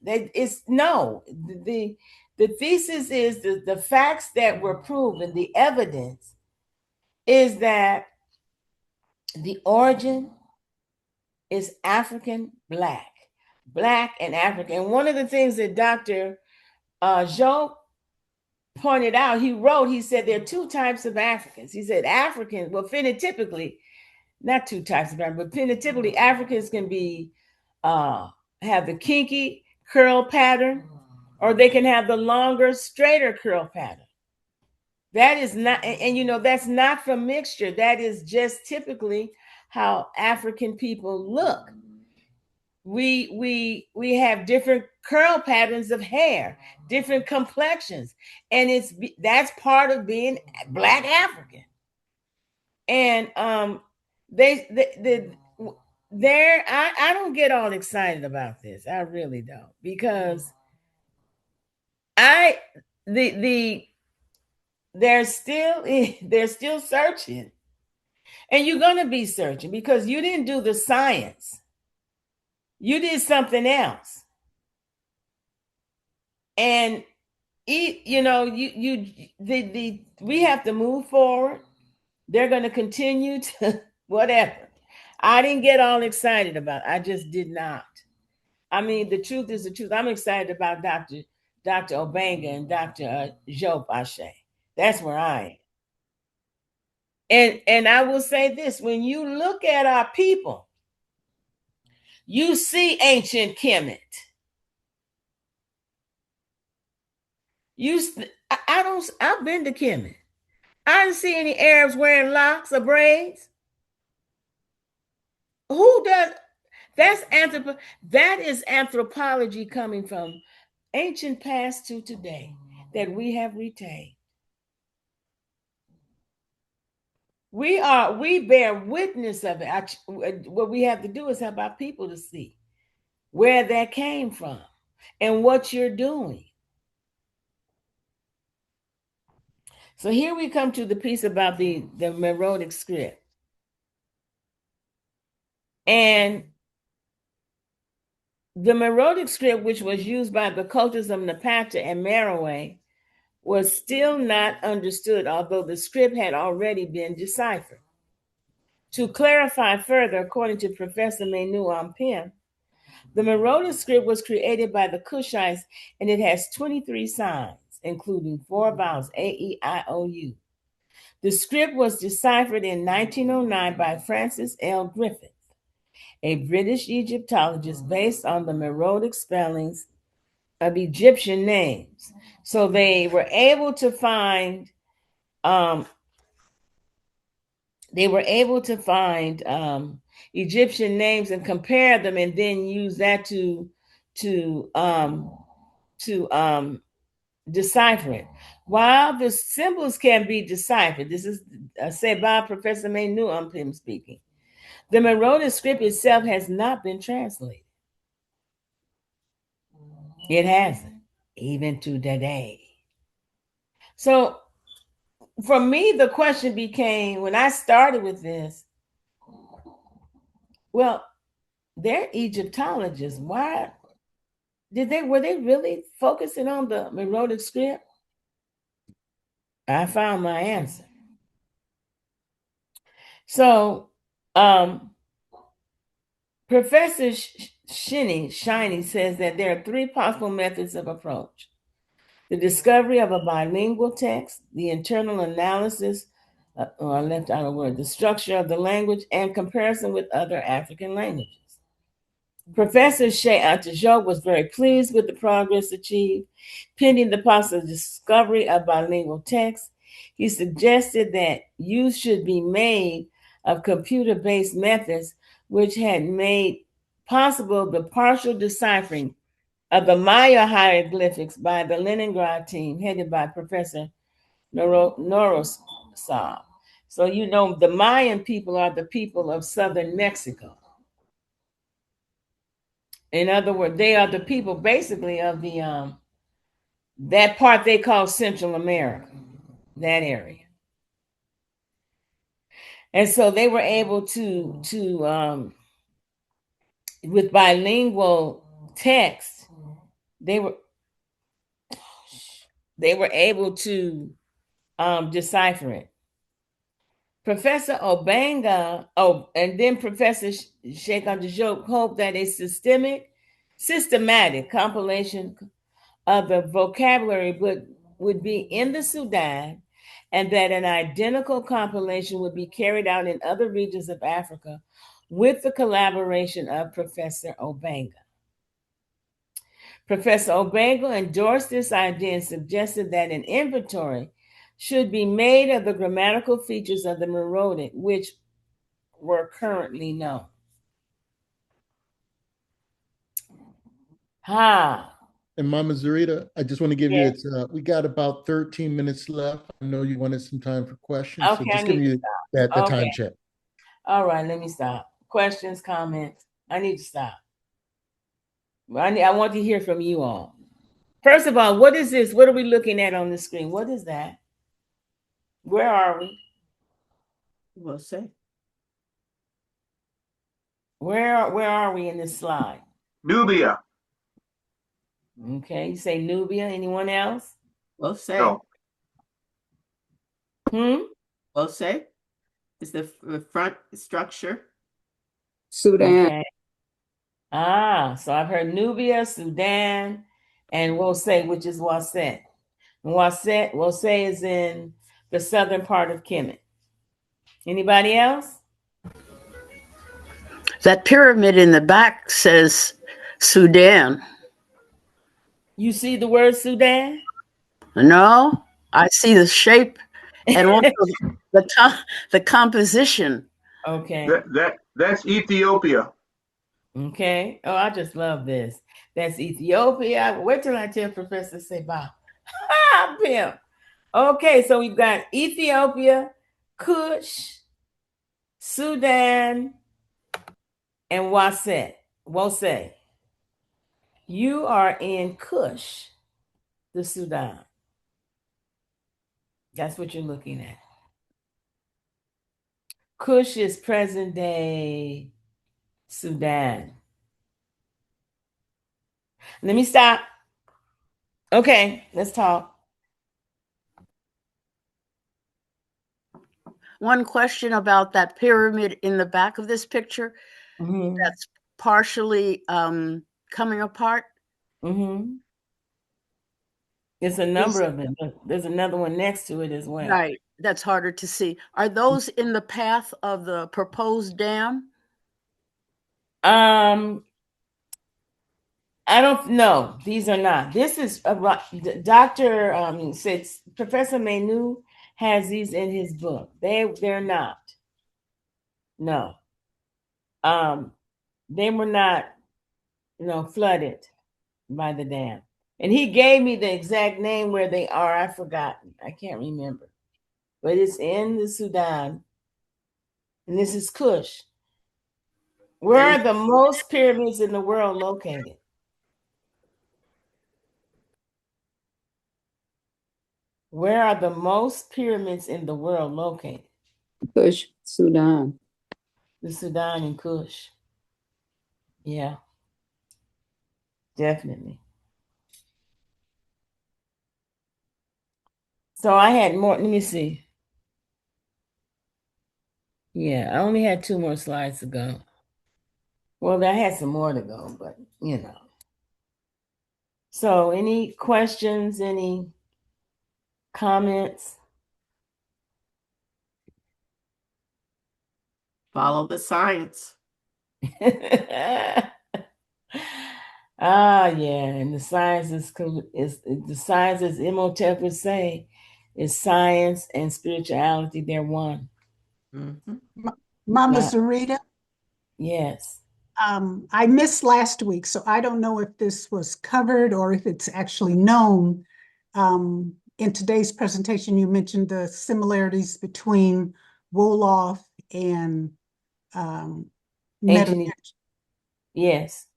The thesis is the facts that were proven, the evidence is that the origin is African black and African. And one of the things that Dr. Joe pointed out, he said there are two types of Africans. He said Africans, well, phenotypically, not two types of Africans, but phenotypically, Africans can be have the kinky curl pattern, or they can have the longer, straighter curl pattern. That is not, and that's not from mixture. That is just typically how African people look. We have different curl patterns of hair, different complexions, and that's part of being Black African. And I don't get all excited about this. I really don't, because they're still searching, and you're going to be searching because you didn't do the science. You did something else. And we have to move forward. They're going to continue to whatever. I didn't get all excited about it. I just did not. I mean, the truth is the truth. I'm excited about Dr. Obenga and Dr. Job Ashe. That's where I am. And I will say this: when you look at our people, you see ancient Kemet. I've been to Kemet. I didn't see any Arabs wearing locks or braids. Who does? That is anthropology coming from ancient past to today that we have retained. We bear witness of it. What we have to do is help our people to see where that came from and what you're doing. So here we come to the piece about the Meroitic script. And the Meroitic script, which was used by the cultures of Napata and Meroe, was still not understood, although the script had already been deciphered. To clarify further, according to Professor Menu Ampim, the Meroitic script was created by the Kushites, and it has 23 signs, including 4 vowels, A, E, I, O, U. The script was deciphered in 1909 by Francis L. Griffith, a British Egyptologist, based on the Meroitic spellings of Egyptian names. So they were able to find Egyptian names and compare them, and then use that to decipher it. While the symbols can be deciphered, this is said by Professor Menu Ampim speaking, the Meroitic script itself has not been translated. It hasn't, even to today. So for me, the question became, when I started with this, well, they're Egyptologists. Why were they really focusing on the Meroitic script? I found my answer. So Professor Shiny says that there are 3 possible methods of approach. the discovery of a bilingual text, the internal analysis, I left out a word, the structure of the language, and comparison with other African languages. Professor Cheikh Anta Diop was very pleased with the progress achieved. Pending the possible discovery of bilingual text, he suggested that use should be made of computer-based methods which had made possible the partial deciphering of the Maya hieroglyphics by the Leningrad team headed by Professor Norosov. So you know the Mayan people are the people of southern Mexico. In other words, they are the people basically of the that part they call Central America, that area. And so they were able to with bilingual text, they were able to decipher it. Professor Obenga, and then Professor Cheikh Anta Diop hoped that a systematic compilation of the vocabulary would be in the Sudan, and that an identical compilation would be carried out in other regions of Africa with the collaboration of Professor Obenga. Professor Obenga endorsed this idea and suggested that an inventory should be made of the grammatical features of the Meroitic, which were currently known. And Mama Zerita, I just want to give you, we got about 13 minutes left. I know you wanted some time for questions, okay, so just give you the time check. All right, let me stop. Questions, comments? I need to stop. I want to hear from you all. First of all, what is this? What are we looking at on the screen? What is that? Where are we? We'll see. Where are we in this slide? Nubia. Okay, you say Nubia. Anyone else? We'll say. No. We'll say. Is the front structure. Sudan. Okay. So I've heard Nubia, Sudan, and Wose, which is Waset. Wose is in the southern part of Kemet. Anybody else? That pyramid in the back says Sudan. You see the word Sudan? No, I see the shape and also the composition. Okay. That's Ethiopia. Okay. Oh, I just love this. That's Ethiopia. Wait till I tell Professor Seba. Ha, pimp. Okay, so we've got Ethiopia, Kush, Sudan, and Wose. You are in Kush, the Sudan. That's what you're looking at. Kush is present day Sudan. Let me stop. Okay, let's talk. One question about that pyramid in the back of this picture that's partially coming apart. There's a number of them. There's another one next to it as well. Right. That's harder to see. Are those in the path of the proposed dam? I don't know. These are not. This is Dr. Says Professor Menu has these in his book. They're not. No. They were not, flooded by the dam. And he gave me the exact name where they are. I forgot. I can't remember. But it's in the Sudan. And this is Kush. Where are the most pyramids in the world located? Where are the most pyramids in the world located? Kush, Sudan. The Sudan and Kush. Yeah. Definitely. So I had more. Let me see. Yeah, I only had 2 more slides to go. Well, I had some more to go, but So, any questions, any comments? Follow the science. Ah, yeah, and the science is the science, as Imhotep would say, is science and spirituality. They're one. Mm-hmm. Mama Not- Zerita, yes. I missed last week, so I don't know if this was covered or if it's actually known. In today's presentation, you mentioned the similarities between Wolof and Ancient, Meta. yes.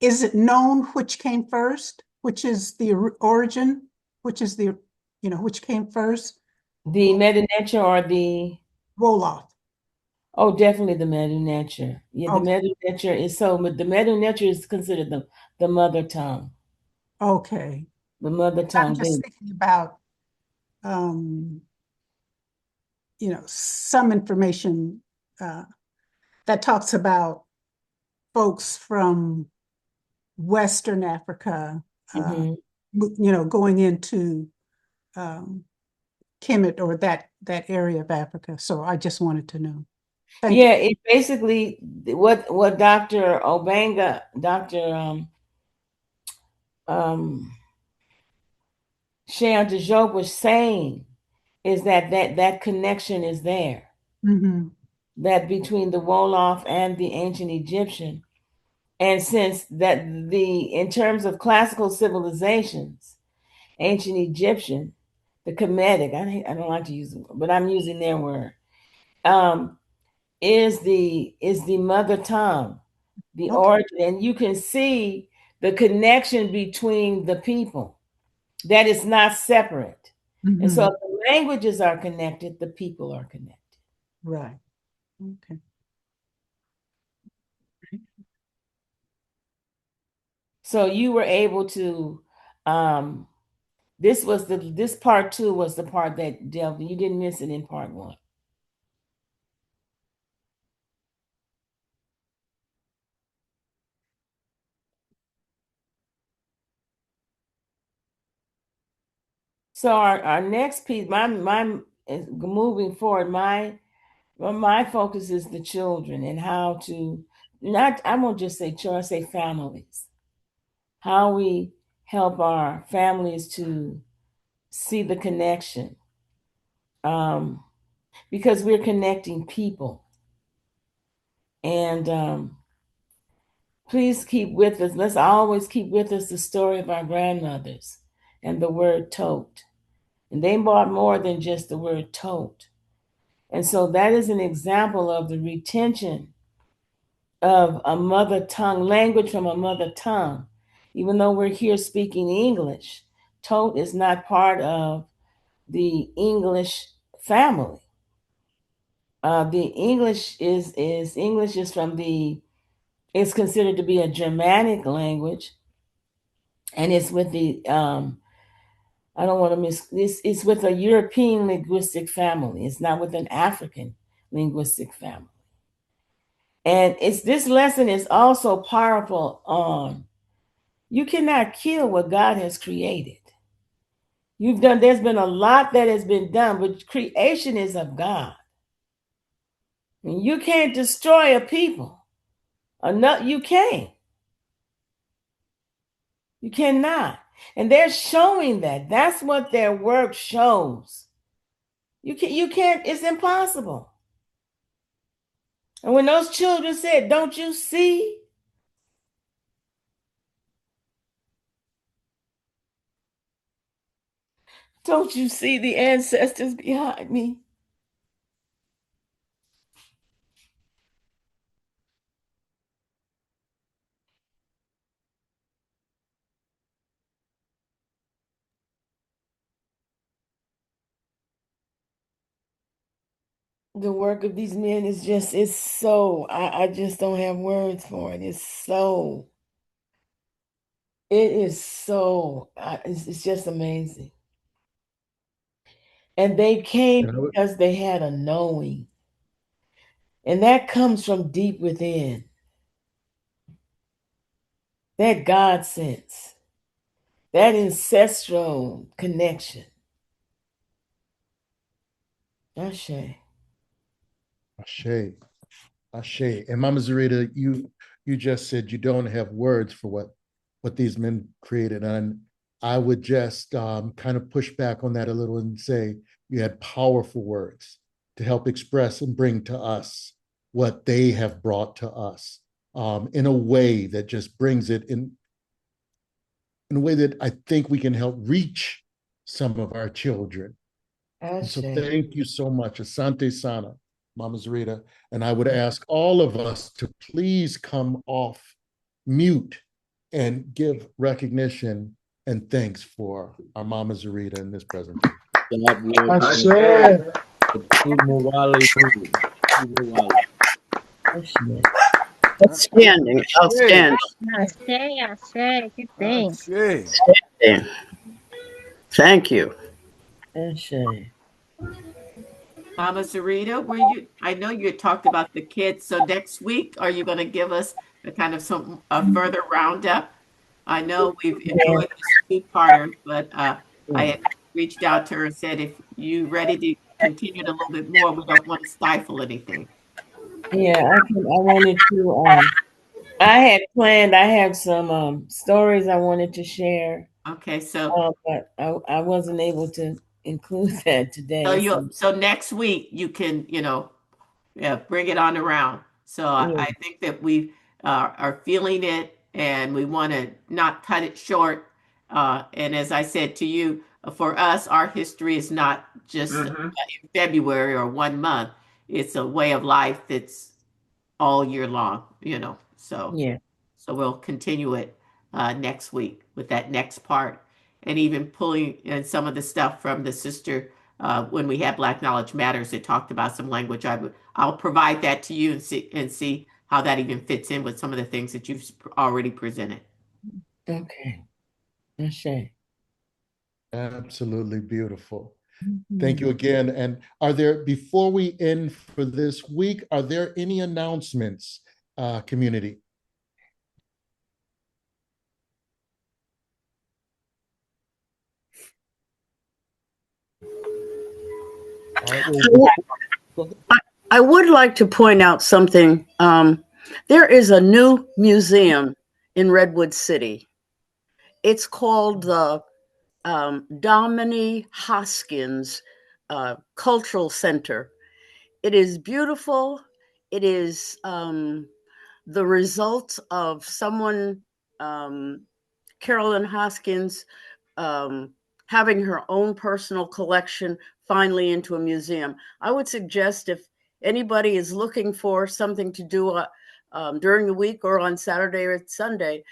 Is it known which came first? Which is the origin? Which is the, which came first? The Meta Nature or the Wolof. oh, definitely the Meta Nature. Yeah, the Okay. Meta Nature is but the Meta Nature is considered the mother tongue. Okay. The mother tongue. I'm just thinking about, some information that talks about folks from Western Africa, going into Kemet or that area of Africa. So I just wanted to know. Thank you. It basically what Dr. Obenga, Dr. Cheikh Anta Diop was saying is that connection is there. That between the Wolof and the ancient Egyptian. And since that in terms of classical civilizations, ancient Egyptian, the Kemetic, I don't like to use it, but I'm using their word, is the mother tongue, the origin. And you can see the connection between the people, that is not separate. And so if the languages are connected, the people are connected. Right. Okay. So you were able to this part 2 was the part that delved, you didn't miss it in part 1. So our next piece, my moving forward, my focus is the children and how to I won't just say children, I say families. How we help our families to see the connection. Because we're connecting people. And please keep with us. Let's always keep with us the story of our grandmothers and the word tote. And they bought more than just the word tote. And so that is an example of the retention of a mother tongue, language from a mother tongue. Even though we're here speaking English, tote is not part of the English family. The English is from it's considered to be a Germanic language, and it's with the I don't want to miss this. It's with a European linguistic family. It's not with an African linguistic family. And this lesson is also powerful on you cannot kill what God has created. There's been a lot that has been done, but creation is of God. And you can't destroy a people. You can't. You cannot. And they're showing that. That's what their work shows. You can't, it's impossible. And when those children said, "Don't you see?" Don't you see the ancestors behind me? The work of these men is it's so, I just don't have words for it. It is so, it's just amazing. And they came because they had a knowing. And that comes from deep within. that God sense, that ancestral connection. Ashe. Ashe. Ashe. And Mama Zerita, you just said you don't have words for what these men created. And I would just kind of push back on that a little and say you had powerful words to help express and bring to us what they have brought to us in a way that just brings it in a way that I think we can help reach some of our children. And so thank you so much. Asante Sana, Mama Zerita. And I would ask all of us to please come off mute and give recognition and thanks for our Mama Zerita in this presentation. Outstanding, outstanding. Ashe, good thing. Outstanding. Thank you. Ashe. Mama Zerita, I know you had talked about the kids. So next week, are you going to give us a kind of a further roundup? I know we've enjoyed this two-parter, but I had reached out to her and said, if you ready to continue it a little bit more, we don't want to stifle anything. Yeah, I wanted to I had planned, I had some stories I wanted to share. Okay, so but I wasn't able to include that today. so next week you can, bring it on around. So I think that we are feeling it and we want to not cut it short. And as I said to you, for us, our history is not just in February or 1 month. It's a way of life that's all year long, So yeah. So we'll continue it next week with that next part, and even pulling in some of the stuff from the sister when we had Black Knowledge Matters that talked about some language. I'll provide that to you and see how that even fits in with some of the things that you've already presented. Okay. Ashe. Absolutely beautiful. Thank you again. And before we end for this week, are there any announcements, community? I would like to point out something. There is a new museum in Redwood City. It's called the Domini Hoskins Cultural Center. It is beautiful. It is the result of someone, Carolyn Hoskins, having her own personal collection finally into a museum. I would suggest if anybody is looking for something to do during the week or on Saturday or Sunday,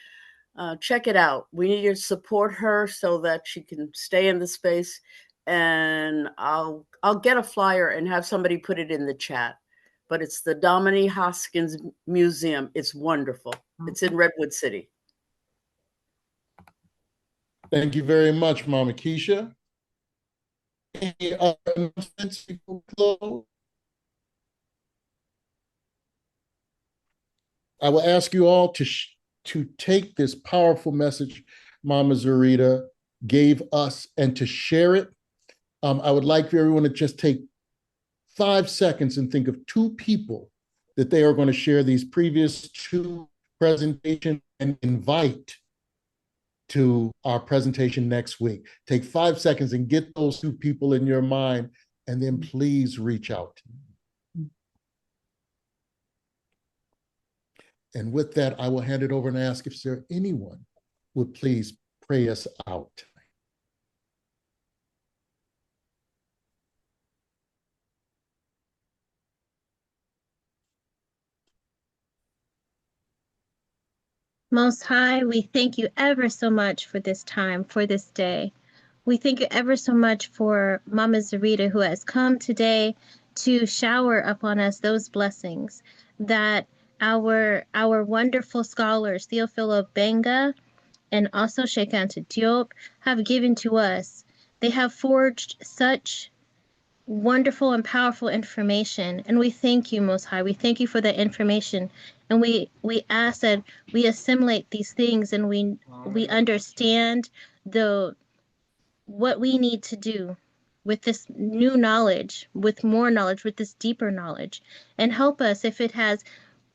check it out. We need to support her so that she can stay in the space. And I'll get a flyer and have somebody put it in the chat. But it's the Domini Hoskins Museum. It's wonderful. It's in Redwood City. Thank you very much, Mama Keisha. Any other announcements before we close? I will ask you all to take this powerful message Mama Zerita gave us and to share it. I would like for everyone to just take 5 seconds and think of 2 people that they are going to share these previous 2 presentations and invite to our presentation next week. Take 5 seconds and get those 2 people in your mind, and then please reach out. And with that, I will hand it over and ask if there anyone would please pray us out. Most High, we thank you ever so much for this time, for this day. We thank you ever so much for Mama Zerita, who has come today to shower upon us those blessings that our wonderful scholars, Theophile Obenga and also Cheikh Anta Diop, have given to us. They have forged such wonderful and powerful information. And we thank you, Most High. We thank you for the information. And we ask that we assimilate these things and we understand what we need to do with this new knowledge, with more knowledge, with this deeper knowledge. And help us if it has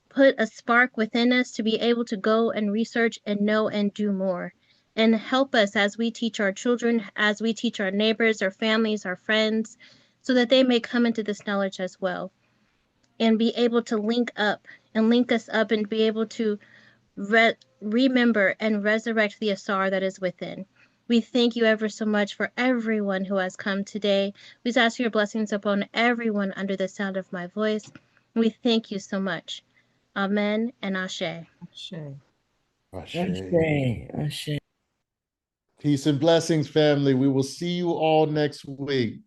put a spark within us to be able to go and research and know and do more. And help us as we teach our children, as we teach our neighbors, our families, our friends, so that they may come into this knowledge as well and be able to link up and link us up and be able to remember and resurrect the Asar that is within. We thank you ever so much for everyone who has come today. We ask your blessings upon everyone under the sound of my voice. We thank you so much. Amen and Ashe. Ashe. Ashe. Ashe. Ashe. Peace and blessings, family. We will see you all next week.